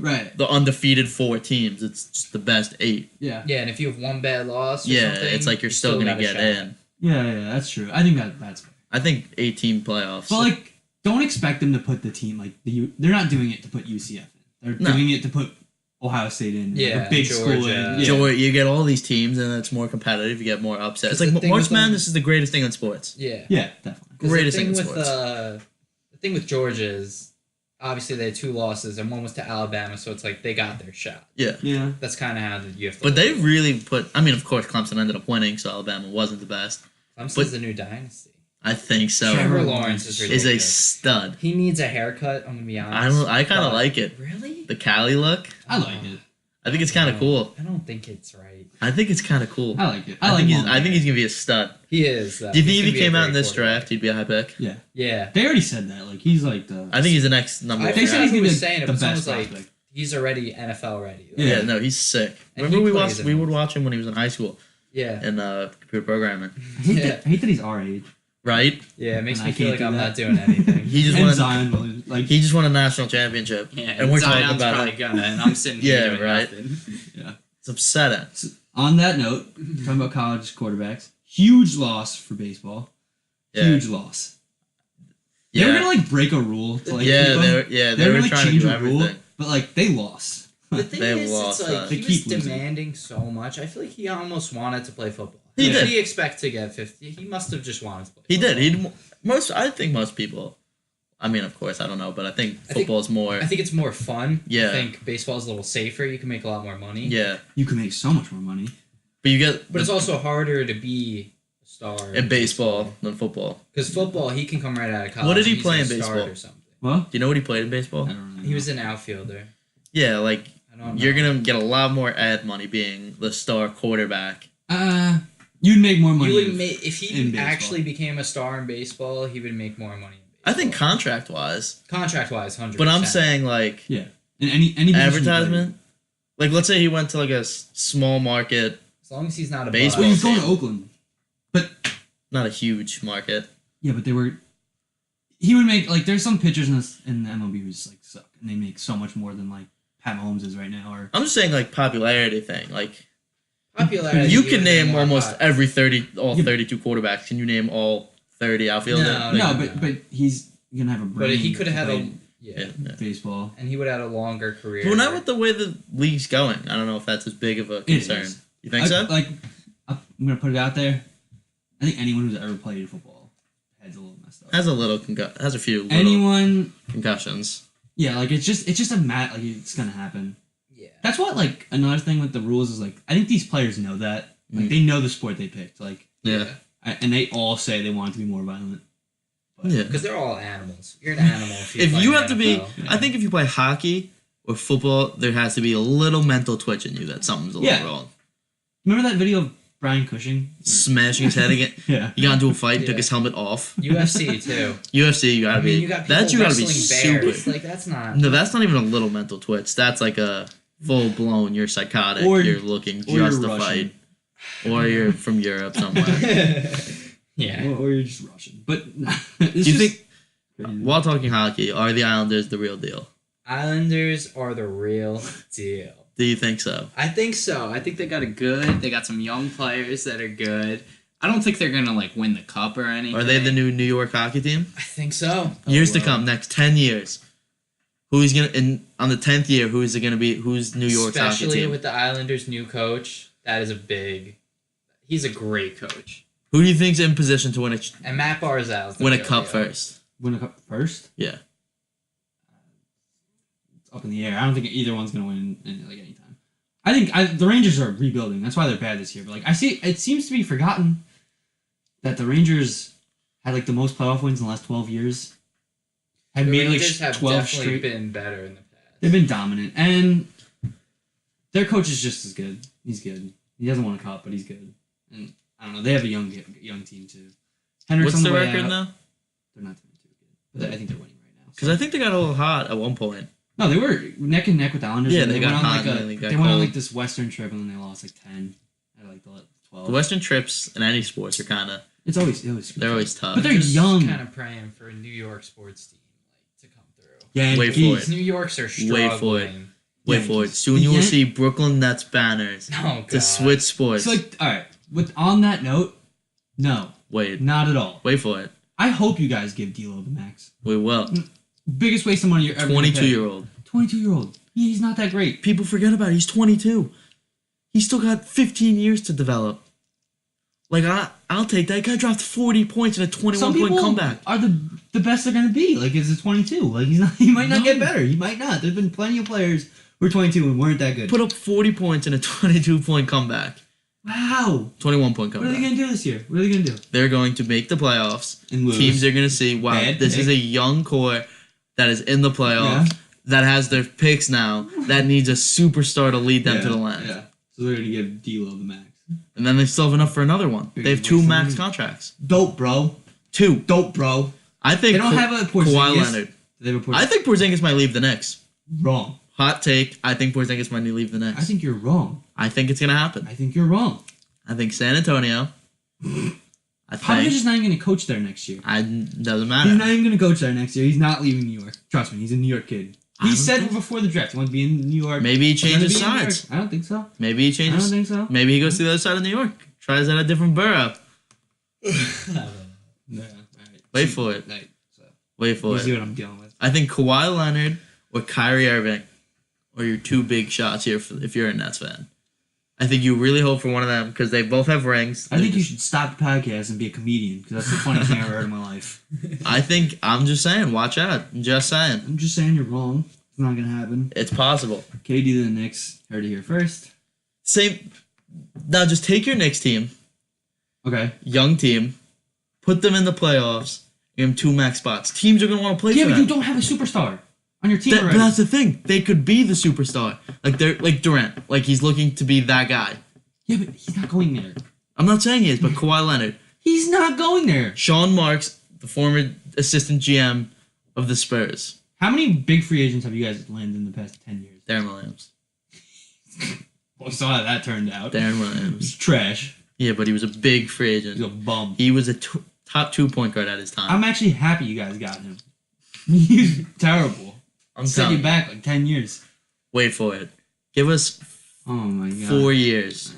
Right. the undefeated 4 teams. It's just the best 8. Yeah. Yeah, and if you have one bad loss, or Yeah, something, it's like you're still gonna got a get shot. in. Yeah, that's true. I think that's fair. I think 18 playoffs. But like, don't expect them to put the team like they're not doing it to put UCF in. They're No. doing it to put Ohio State in. like, Yeah, a big Georgia. school in. Yeah. Georgia, you get all these teams, and it's more competitive. You get more upsets. It's Because the like thing March with them- Madness is the greatest thing in sports. Yeah. Yeah, definitely. 'Cause Greatest the thing thing in with sports. the thing with Georgia is obviously they had 2 losses and one was to Alabama, so it's like they got their shot. Yeah. Yeah. That's kind of how you have to. But look they at it. really put. I mean, of course, Clemson ended up winning, so Alabama wasn't the best. Clemson's but- the new dynasty. I think so. Trevor Lawrence is Is a ridiculous. stud. He needs a haircut. I'm gonna be honest. I kind of But- like it. Really? The Cali look. I like it. I think it's kind of cool. I don't think it's right. I think it's kind of cool. I like it. I like think he's. Mullen. I think he's gonna be a stud. He is. Though. Do you think He's if he gonna be a came out great in this quarterback. draft, he'd be a high pick? Yeah. Yeah. They already said that. Like he's like the. I think he's the next number I one. They said guy. he's gonna be was the, saying it, the but best someone's like, prospect. he's already NFL ready. Yeah. Yeah, no, he's sick. And Remember he we plays watched. in We it. would watch him when he was in high school Yeah. in computer programming. I hate that he's our age. Right? Yeah. It makes And me I feel can't like do I'm that. not doing anything. He just And won. Zion, Williams, like He just won a national championship, and we're talking about it. gonna, and I'm sitting here doing right. yeah. It's upsetting. On that note, talking about college quarterbacks, huge loss for baseball. Yeah. Huge loss. They were gonna like break a rule to like yeah, keep them. they were. Yeah, they were gonna like trying to change do a rule, everything. but like they lost. The thing They is, lost it's like us. They he was keep losing. demanding so much. I feel like he almost wanted to play football. He Did did. he expect to get 50? He must have just wanted to play. He did. football. I think most people. I mean, of course, I don't know, but I think I think- football's more. I think it's more fun. Yeah. I think baseball's a little safer. You can make a lot more money. Yeah, You can make so much more money. but you get But it's also harder to be a star in baseball than football. Because football, he can come right out of college. What did he and he's play in gonna start baseball? Or something. Well, Do you know what he played in baseball? I don't really He know. was an outfielder. Yeah, like I don't know. you're gonna get a lot more ad money being the star quarterback. You'd make more money. You would make if in he baseball. actually became a star in baseball, he would make more money. I think contract wise, Contract wise, 100%. but I'm saying like Yeah. In any position you play. advertisement. Like, let's say he went to like a small market, as long as he's not a Baseball. Well, bust. he was going to Oakland. But not a huge market. yeah, but they were. He would make like there's some pitchers in the MLB who just like suck and they make so much more than like Pat Mahomes is right now. Or I'm just saying like popularity thing. Like Popularity, you he can would be name more almost hot. every Yeah. 32 quarterbacks. Can you name all 30 outfielders? No, Like, but he's gonna have a brain. But he could have had to a play yeah. yeah. baseball. And he would have had a longer career. Well, not with the way the league's going. I don't know if that's as big of a It concern. is. You think so? Like I'm gonna put it out there. I think anyone who's ever played football head's a little messed up. Has a few little Anyone, concussions. yeah, like it's just a mat. Like it's gonna happen. Yeah. That's what like another thing with the rules is like I think these players know that. Like they know the sport they picked. Like Yeah. and they all say they want it to be more violent. But Yeah. Because they're all animals. You're an animal if you If play you in have the to be, NFL. I think if you play hockey or football, there has to be a little mental twitch in you that something's a little wrong. Remember that video of Brian Cushing? Smashing his head again. Yeah. He got into a fight, Yeah. took his helmet off. UFC too. UFC, you gotta be. You got people You gotta be wrestling bears. super. Like that's not. No, that's not even a little mental twitch. That's like a full blown. You're psychotic. Or- you're looking or you're just to Russian. fight, or you're from Europe somewhere. Yeah. Or you're just Russian. But Do you think, while talking hockey, are the Islanders the real deal? Islanders are the real deal. Do you think so? I think so. I think they got some young players that are good. I don't think they're gonna like win the cup or anything. Are they the new New York hockey team? I think so. Years to come, next 10 years. Who's gonna on the 10th year? Who's it gonna be? Who's New York's hockey Especially team? with the Islanders' new coach, that is a big. He's a great coach, Who do you think's in position to win and Matt Barzal's the a real cup deal. first? Win a cup first? Yeah. It's up in the air. I don't think either one's gonna win anytime. I think the Rangers are rebuilding. That's why they're bad this year. But I see it seems to be forgotten that the Rangers had the most playoff wins in the last 12 years. Had The made Rangers have 12 definitely straight. been better in the past. They've been dominant, and their coach is just as good. He's good. He hasn't won a cup, but he's good. And I don't know. They have a young team too. Hendrick's What's on the way record out. now? They're not doing too good, but I think they're winning right now. Because I think they got a little hot at one point. No, they were neck and neck with the Islanders. Yeah, and they went got on hot and then they got they went on cold. this Western trip and then they lost 10 at the 12. The Western trips in any sports are kind of It's always they're always tough. But they're Just young. Kind of praying for a New York sports team to come through. Yeah, Wait for Yankees. it. New York's are struggling. Wait for it. Wait for it. Yankees. Soon The you will Yan- see Brooklyn Nets banners Oh god. to switch sports. So all right. On that note, no, Wait, not at all. wait for it. I hope you guys give D'Lo the max. We will. Biggest waste of money you're ever. 22-year-old. 22-year-old. He's not that great. People forget about it. He's 22. He's still got 15 years to develop. I'll take that. Guy dropped 40 points in a Some 21-point people comeback. are the best they're gonna be. Is a 22. He's not. He might not No. get better. He might not. There's been plenty of players who are 22 and weren't that good. Put up 40 points in a 22-point comeback. Wow. 21-point What are comeback. they gonna do this year? What are they gonna do? They're going to make the playoffs. And lose. Teams are going to see, wow, Bad this pick. is a young core that is in the playoffs, that has their picks now, that needs a superstar to lead them to the land. Yeah. So they're gonna give D'Lo the max. And then they still have enough for another one. They have 2 Biggest max waste of contracts. Dope, bro. 2. Dope, bro. I think They don't have a Porzingis. Kawhi Leonard. They have a Porzingis. I think Porzingis might leave the Knicks. wrong. Hot take. I think Porzingis might leave the Knicks. I think you're wrong. I think it's going to happen. I think you're wrong. I think San Antonio. I Popovich think. is not even gonna coach there next year. Doesn't matter. He's not even gonna coach there next year. He's not leaving New York. Trust me, he's a New York kid. I He don't said think- before the draft he wants to be in New York. Maybe he He's gonna changes be in New York. sides. I don't think so. Maybe he I don't changes. think so. Maybe he goes to the other side of New York. Tries out a different borough. Yeah. All right. Wait for it. Right. So Wait for you it. see what I'm dealing with. I think Kawhi Leonard or Kyrie Irving are your 2 big shots here if you're a Nets fan. I think you really hope for one of them because they both have rings. I think you should stop the podcast and be a comedian because that's the funniest thing I've ever heard in my life. I'm just saying, watch out. I'm just saying. I'm just saying you're wrong. It's not gonna happen. It's possible. KD to the Knicks. Heard it here first. Same. Now just take your Knicks team, Okay. young team, put them in the playoffs, give them 2 max spots. Teams are going to want to play Yeah, for but them. you don't have a superstar on your team But already. that's the thing. They could be the superstar. Like Durant. Like he's looking to be that guy. Yeah, but he's not going there. I'm not saying he is, but Kawhi Leonard. He's not going there. Sean Marks, the former assistant GM of the Spurs. How many big free agents have you guys landed in the past 10 years? Darren Williams. Well, we saw how that turned out. Darren He's Williams. trash. Yeah, but he was a big free He's a agent. bum. He was a top 2 point guard at his time. I'm actually happy you guys got him. He's terrible. I'm Set telling you you. back 10 years. Wait for it. Give us Oh my god. 4 years.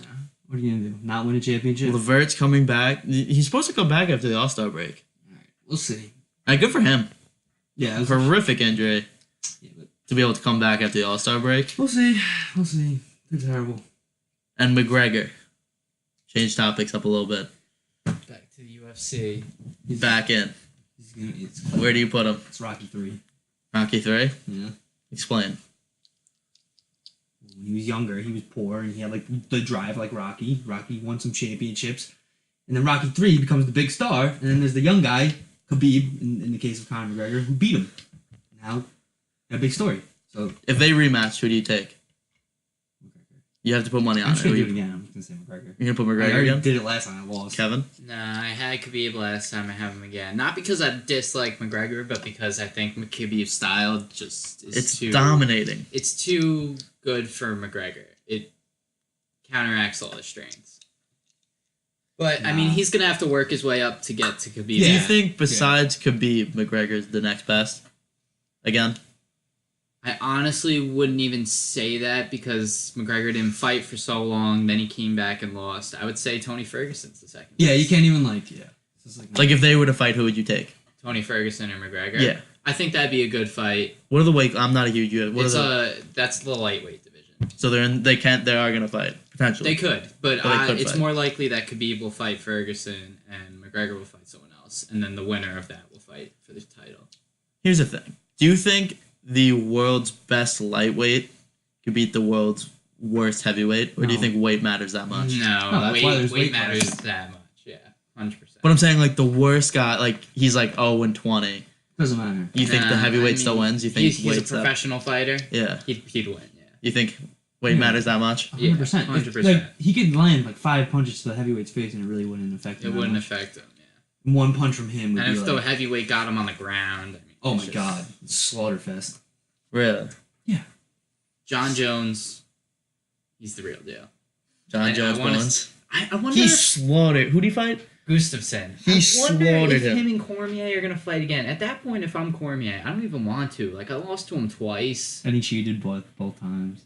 What are you gonna do? Not win a championship? Levert's coming back. He's supposed to come back after the All-Star break. Alright, we'll see. Good for him. Yeah, Horrific injury yeah, but to be able to come back after the All-Star break. we'll see. We'll see. They're terrible. And McGregor. Change topics up a little bit. Back to the UFC. Back in. It's Where do you put him? Rocky 3. Rocky 3? Yeah. Explain. When he was younger, he was poor, and he had the drive like Rocky. Rocky won some championships, and then Rocky 3 becomes the big star, and then there's the young guy, Khabib, in the case of Conor McGregor, who beat him. Now, a big story. So If they rematch, who do you take? You have to put money on I'm it. just gonna do it again. I'm just gonna say McGregor. You're gonna put I McGregor already again? did it last time. I lost. Kevin? Nah, I had Khabib last time. I have him again. Not because I dislike McGregor, but because I think Khabib's style just is It's too dominating. It's too good for McGregor. It counteracts all his strengths. But I mean, Nah. he's gonna have to work his way up to get to Khabib. Do you Yeah. think besides Khabib, McGregor's the next best? Again? I honestly wouldn't even say that because McGregor didn't fight for so long. Then he came back and lost. I would say Tony Ferguson's the second. Yeah, you best. can't even It's just Like if they were to fight, who would you take? Tony Ferguson or McGregor. Yeah. I think that'd be a good fight. What are the weight? I'm not a huge UFC. What It's are the, that's the lightweight division. so they're in, they can't. They are gonna fight potentially. They could, but Or they could it's fight. more likely that Khabib will fight Ferguson and McGregor will fight someone else, and then the winner of that will fight for the title. Here's the thing. Do you think the world's best lightweight could beat the world's worst heavyweight, or do you No. think weight matters that much? No, that's why there's weight weight matters classes. that much. Yeah, 100%. But I'm saying like the worst guy, like he's like 0-20. doesn't matter. You think the heavyweight still wins? You think he's a weight's up? professional fighter? Yeah. He'd win. Yeah. You think weight Yeah. matters that much? 100%. 100%. Like he could land like 5 punches to the heavyweigh's face and it really wouldn't affect him. It that wouldn't much. affect him. Yeah. One punch from him would And be if the like, heavyweight got him on the ground, I mean, oh it's my just- god, slaughterfest. Really? John Jones, he's the real deal. John Jones wanna wins. I wonder He if slaughtered. Who'd he fight? Gustafsson. He I wonder slaughtered if him. him and Cormier are gonna fight again. At that point, if I'm Cormier, I don't even want to. Like I lost to him twice. And he cheated both times.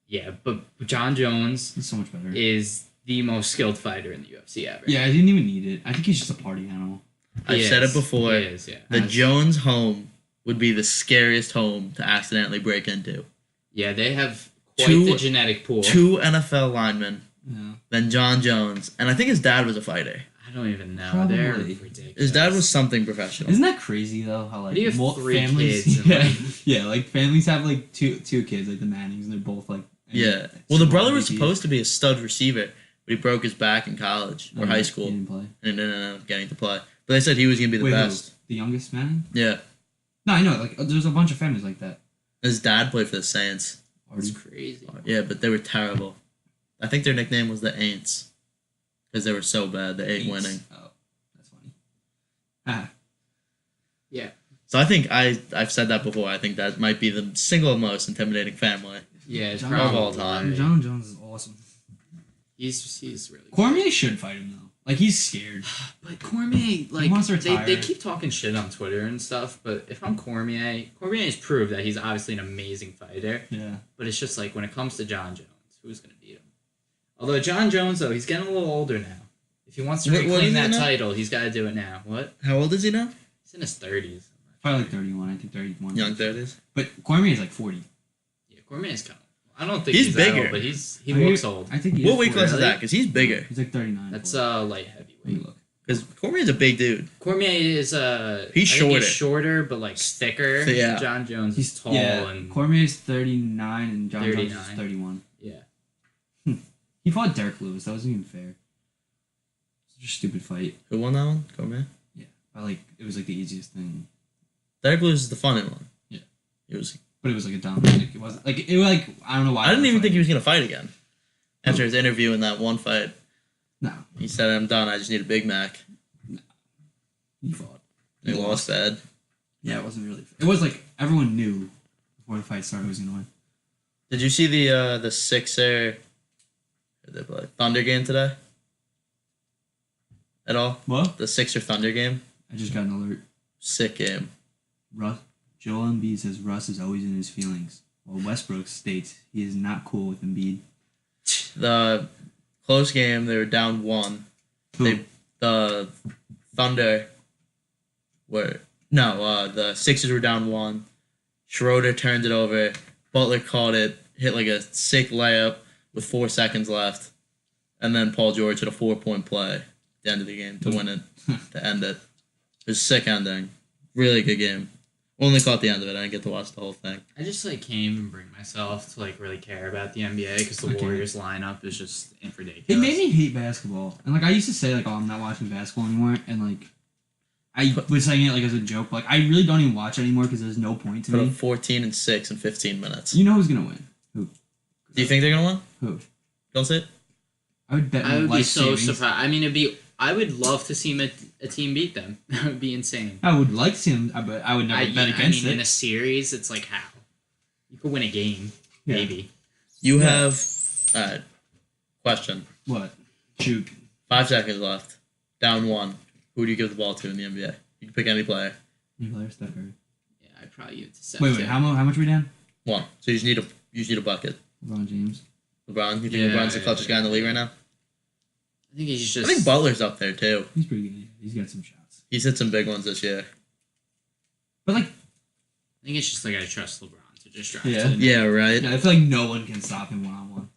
Yeah, but John Jones He's so much better. is the most skilled fighter in the UFC ever. Yeah, I didn't even need it. I think he's just a party animal. I've He said it is. before. He is, yeah. The Nice. Jones home would be the scariest home to accidentally break into. Yeah, they have quite Two- the genetic pool. 2 NFL linemen, Yeah. then John Jones, and I think his dad was a fighter. I don't even know. Probably. They're ridiculous. His dad was something professional. Isn't that crazy though? How like do you have 3 families, kids and, yeah, like- yeah, like families have like two kids, like the Mannings, and they're both like Yeah. Well, the brother was MVPs. supposed to be a stud receiver, but he broke his back in college or Oh, high He school didn't play. and ended up getting to play. But they said he was going to be the Wait, best. who? The youngest Manning? Yeah. No, I know. Like, there's a bunch of families like that. His dad played for the Saints. It's Already. crazy. Yeah, but they were terrible. I think their nickname was the Aints because they were so bad. They ain't winning. Oh, that's funny. Ah, So I think I've said that before. I think that might be the single most intimidating family. Yeah, it's John- probably of all time. John Jones is awesome. He's really good. Cormier should fight him though. Like he's scared. But Cormier, like wants to they retire. keep talking shit on Twitter and stuff. But if I'm Cormier has proved that he's obviously an amazing fighter. Yeah. But it's just like when it comes to John Jones, who's gonna beat him? Although John Jones though, he's getting a little older now. If he wants to What is reclaim he that now? title, he's got to do it now. What? How old is he now? He's in his 30s. Probably like 31. I think 31. Young 30s. But Cormier is like 40. Yeah, Cormier's kind of. I don't think He's he's, that bigger. old, but he I mean, looks old. I think he What is weight 40. class is really? that? Because he's bigger. He's like 39. That's 40. light Let me heavyweight. look. Because Cormier's a big dude. Cormier is He's I think shorter. He's shorter, but like thicker. Yeah. John Jones is tall yeah. and Cormier's 39 and John Jones is 39. 31. yeah. He fought Derek Lewis. That wasn't even fair. Such a stupid fight. Who won that one? Cormier. But like it was like the easiest thing. Derek Lewis is the funny one. Yeah. It was. But it was like a dominant. It wasn't like it was like I don't know why. I didn't they even think he fight. was gonna fight again. After his interview in that one fight, No, he said, "I'm done. I just need a Big Mac." he fought. He lost bad. Yeah, it wasn't really. It was like everyone knew before the fight started who was gonna win. Did you see the Sixer? Who did they play? Thunder game today? At all? What? The Sixer Thunder game? I just got an alert. Sick game. Joel Embiid says Russ is always in his feelings, while Westbrook states he is not cool with Embiid. The close game. They were down 1. Who? The Thunder the Sixers were down 1. Schroeder turned it over. Butler caught it, hit like a sick layup with 4 seconds left. And then Paul George hit a 4-point play at the end of the game to win it, to end it. It was a sick ending. Really good game. Only caught the end of it. I didn't get to watch the whole thing. I just like can't even bring myself to like really care about the NBA because the Okay. Warriors lineup is just ridiculous. It made me hate basketball, and like I used to say like, oh, I'm not watching basketball anymore, and like I was saying it like as a joke. Like I really don't even watch it anymore because there's no point to Put me. up 14 and 6 in 15 minutes. You know who's gonna win? Who? Do you think they're gonna win? Who? Don't say it. I would bet. I would be life so savings. surprised. I mean, I would love to see a team beat them. That would be insane. I would like to see him, but I would never bet against in it. a series, it's like how you could win a game, Yeah. maybe. You Yeah. have. Alright. Question. What? Shoot. 5 seconds left. Down 1. Who do you give the ball to in the NBA? You can pick any player. Any player, Steph Curry. Yeah, I'd probably give it to Steph. Wait. too. How much are we down? 1. So you just need a bucket. LeBron James. LeBron. You think Yeah, LeBron's the clutchest guy in the league right now? I think he's just. I think Butler's up there too. He's pretty good. He's got some shots. He's hit some big ones this year. But like, I think it's just like I trust LeBron to just drive. Yeah. To the net. Yeah, right. yeah, I feel like no one can stop him 1-on-1.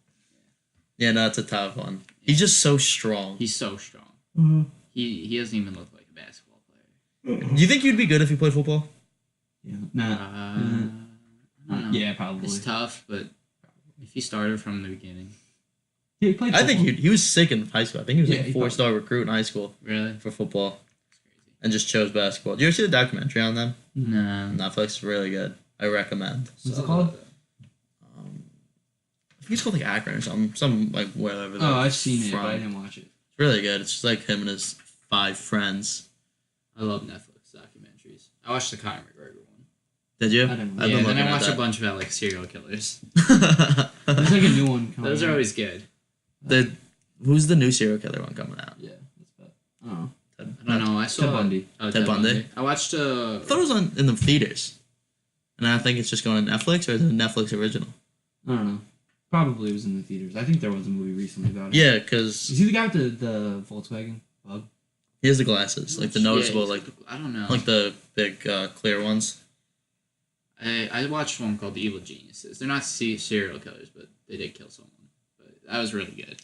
Yeah, no, that's a tough one. He's just so strong. He's so strong. Mm-hmm. He doesn't even look like a basketball player. Do you think you'd be good if you played football? Yeah. Nah. I don't know. Yeah, probably. It's tough, but if he started from the beginning, Yeah, he played I think football. he was sick in high school. I think he was Yeah, like a he 4-star recruit in high school really, for football that's crazy. and just chose basketball. Did you ever see the documentary on them? No. Netflix is really good. I recommend. What's it called? I think it's called like Akron or something. Some like wherever. Oh, they're I've seen it, from. but I didn't watch it. It's really good. It's just like him and his 5 friends. I love Netflix documentaries. I watched the Conor McGregor one. Did you? I didn't. I've Yeah, been then looking I at watched a that. bunch about like serial killers. There's like a new one coming Those out. are always good. Who's the new serial killer one coming out? Yeah, that's bad. I don't know. I don't know. I saw Ted Bundy. Oh, Ted Bundy? I watched I thought it was in the theaters. And I think it's just going to Netflix, or is it a Netflix original? I don't know. Probably was in the theaters. I think there was a movie recently about it. Yeah, because Is he the guy with the Volkswagen bug? he has the glasses, like the noticeable, like I don't know. the big clear ones. I watched one called The Evil Geniuses. They're not serial killers, but they did kill someone. But that was really good.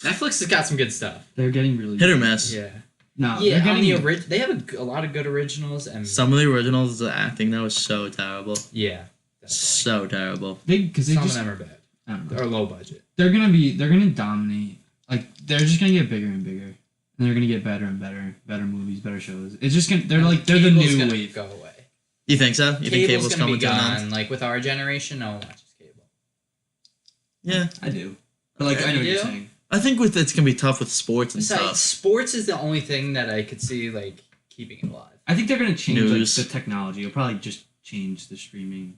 Netflix has got some good stuff. They're getting really Hit or miss. Yeah. No, Yeah, they're on getting the they have a lot of good originals and Some of the originals, the acting though is so terrible, yeah, definitely. so terrible. because they Some just of them are bad I don't know. or low budget. They're gonna dominate. Like they're just gonna get bigger and bigger, and they're gonna get better and better movies, better shows. It's just gonna they're the Cable's new gonna wave. go away. You think so? You think cable's gonna coming be to an gone. end? Like with our generation, no one watches cable. Yeah, I do, but like Okay. I know what You you're do? saying. I think it's gonna be tough with sports and Besides, stuff. sports is the only thing that I could see like keeping it alive. I think they're gonna change News. like the technology. It'll probably just change the streaming.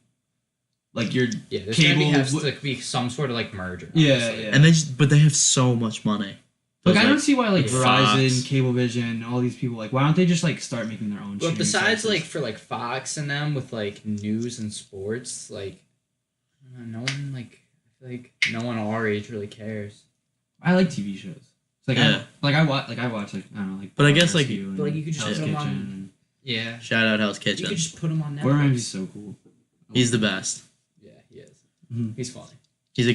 Like your Yeah, there's cable. gonna have to be some sort of like merger. Yeah, obviously. yeah. And but they have so much money. Like Those, I don't see why like Fox. Verizon, Cablevision, all these people like why don't they just like start making their own? But streaming besides services? like for like Fox and them with like news and sports, like I don't know, no one like I feel like no one our age really cares. I like TV shows. It's like Yeah. I watch like I don't know like. But I guess, like- Rescue and But, like, you could just Hell's put 'em on- Kitchen Yeah, Shout out Hell's you Kitchen. could just put him on and Netflix. Gordon Ramsay's so cool. He's the best. Yeah, he is. Mhm. He's funny. He's a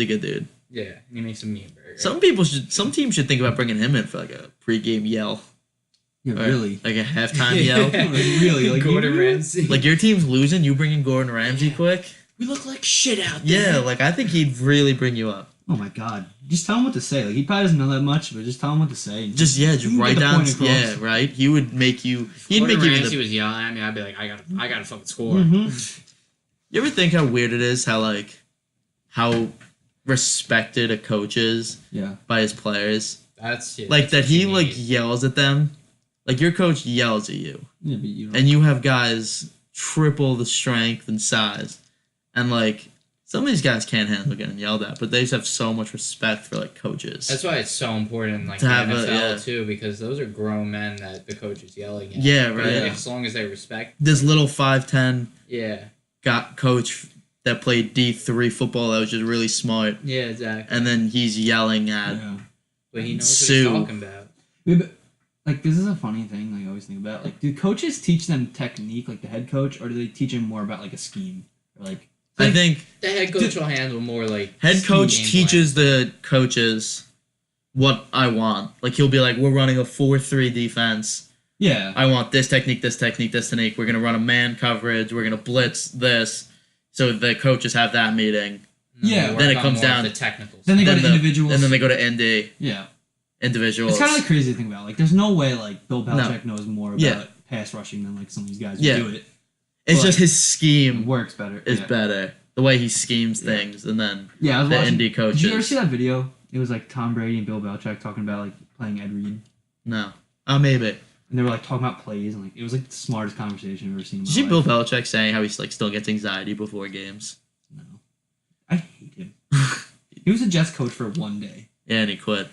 good dude. Yeah, and he makes a mean burger. Some teams should think about bringing him in for like a pregame yell, Yeah, or really. like a halftime yell. Like, really, like Gordon you- Ramsay. Like your team's losing, you bring in Gordon Ramsay quick. we look like shit out there. Yeah, like I think he'd really bring you up. Oh my god! Just tell him what to say. Like he probably doesn't know that much, but just tell him what to say. Just You can write get the down. point across. Yeah, right. He would make you. He'd Gordon make you. Ramsay was yelling at me. I'd be like, I gotta fucking score. Mhm. You ever think how weird it is how respected a coach is Yeah. by his players? That's Like that's that what he you like need. yells at them. Like your coach yells at you, Yeah, but you don't. and you have guys triple the strength and size, and like some of these guys can't handle getting yelled at, but they just have so much respect for like coaches. That's why it's so important, like To the have a- NFL yeah. too, because those are grown men that the coach is yelling at. Yeah, But right. As long as they respect. This little 5'10" Yeah. got coach that played D3 football that was just really smart, Yeah, exactly. and then he's yelling at. Yeah. But he knows Sue. what he's talking about. Yeah, but, like this is a funny thing. Like I always think about. Like, do coaches teach them technique, like the head coach, or do they teach them more about like a scheme, or like? I think The head coach will handle more like head scheme coach game teaches the coaches what I want. Like he'll be like, "We're running a 4-3 defense. Yeah. I want this technique, this technique, this technique. We're gonna run a man coverage. We're gonna blitz this." So the coaches have that meeting. plan. Yeah, We'll then work it on comes more of down- the technical Then they stuff. go to individuals. and then they go to ND. Yeah. individuals. It's kind of like crazy to think about. Like, there's no way like Bill No. Belichick knows more about Yeah. pass rushing than like some of these guys Yeah. who do it. It's But just his It scheme works better. is yeah. better. The way he schemes Yeah. things, and then Yeah, I was the watching. indie coaches. Did you ever see that video? It was like Tom Brady and Bill Belichick talking about like playing Ed Reed, No. Oh, maybe. and they were like talking about plays, and like it was like the smartest conversation I've ever seen. In my Did you see Bill life. Belichick saying how he's like still gets anxiety before games? No, I hate him. He was a Jets coach for one day. Yeah, and he quit.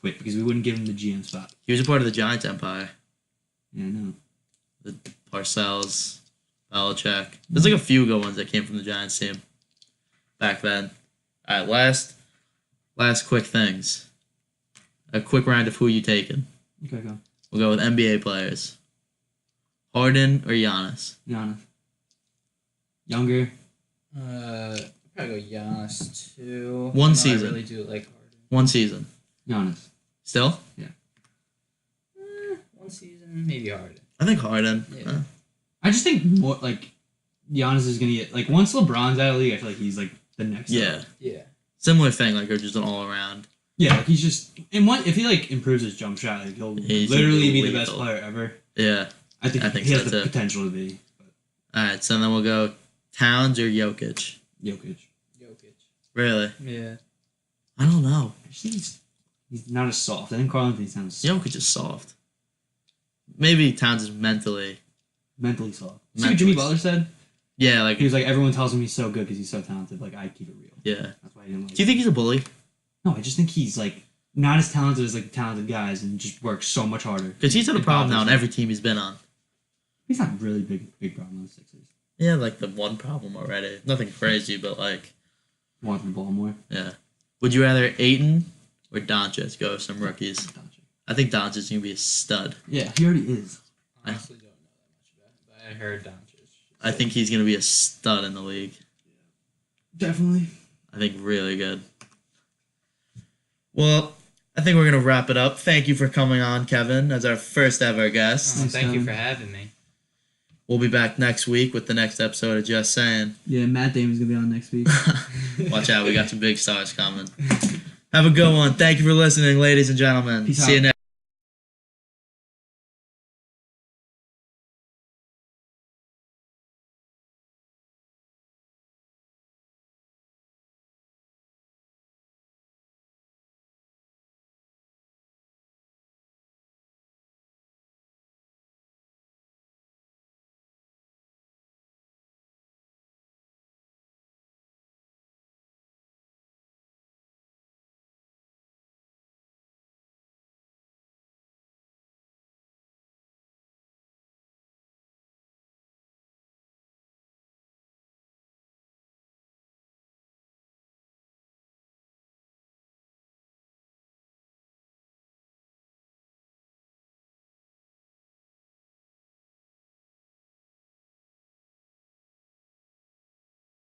Quit because we wouldn't give him the GM spot. He was a part of the Giants empire. Yeah, I know. The Parcells, Belichick. There's like a few good ones that came from the Giants team back then. All right, last quick things. A quick round of who you taking. Okay, go. We'll go with NBA players. Harden or Giannis? Giannis. Younger. I'd probably go Giannis too. One I season. really do like Harden. One season. Giannis. Still? One season, maybe Harden. I think Harden. Yeah. I just think more like Giannis is gonna get like once LeBron's out of the league, I feel like he's like the next. Yeah. level. Yeah. Similar thing, like they're just an all around. Yeah, like he's just and one if he like improves his jump shot, like he'll He's literally be the best lethal. player ever. Yeah. I think he so has the too. potential to be. But Alright, so then we'll go Towns or Jokic. Jokic. Jokic. Really? Yeah. I don't know. I just think he's not as soft. I think Carl Anthony sounds Jokic is soft. Maybe Towns is mentally. mentally soft. See Mentally what Jimmy soft. Butler said? Yeah, like He was like, everyone tells him he's so good because he's so talented. Like, I keep it real. yeah. That's why I didn't like Do you think he's a bully? No, I just think he's like not as talented as like the talented guys and just works so much harder. Because he's had a It problem now bothers on me. every team he's been on. He's not really big problem with the Sixers. Yeah, like the one problem already. Nothing crazy, but like, Want the ball more. yeah. Would you rather Aiton or Doncic go with some rookies? I think Doncic is going to be a stud. Yeah, he already is. Honestly, don't know that much about him, but I heard Doncic. I think he's going to be a stud in the league. Definitely. I think really good. Well, I think we're going to wrap it up. Thank you for coming on, Kevin, as our first ever guest. Thanks, Thank you Kevin. for having me. We'll be back next week with the next episode of Just Saying. Yeah, Matt Damon's gonna be on next week. Watch out, we got some big stars coming. Have a good one. Thank you for listening, ladies and gentlemen. Peace See you out. next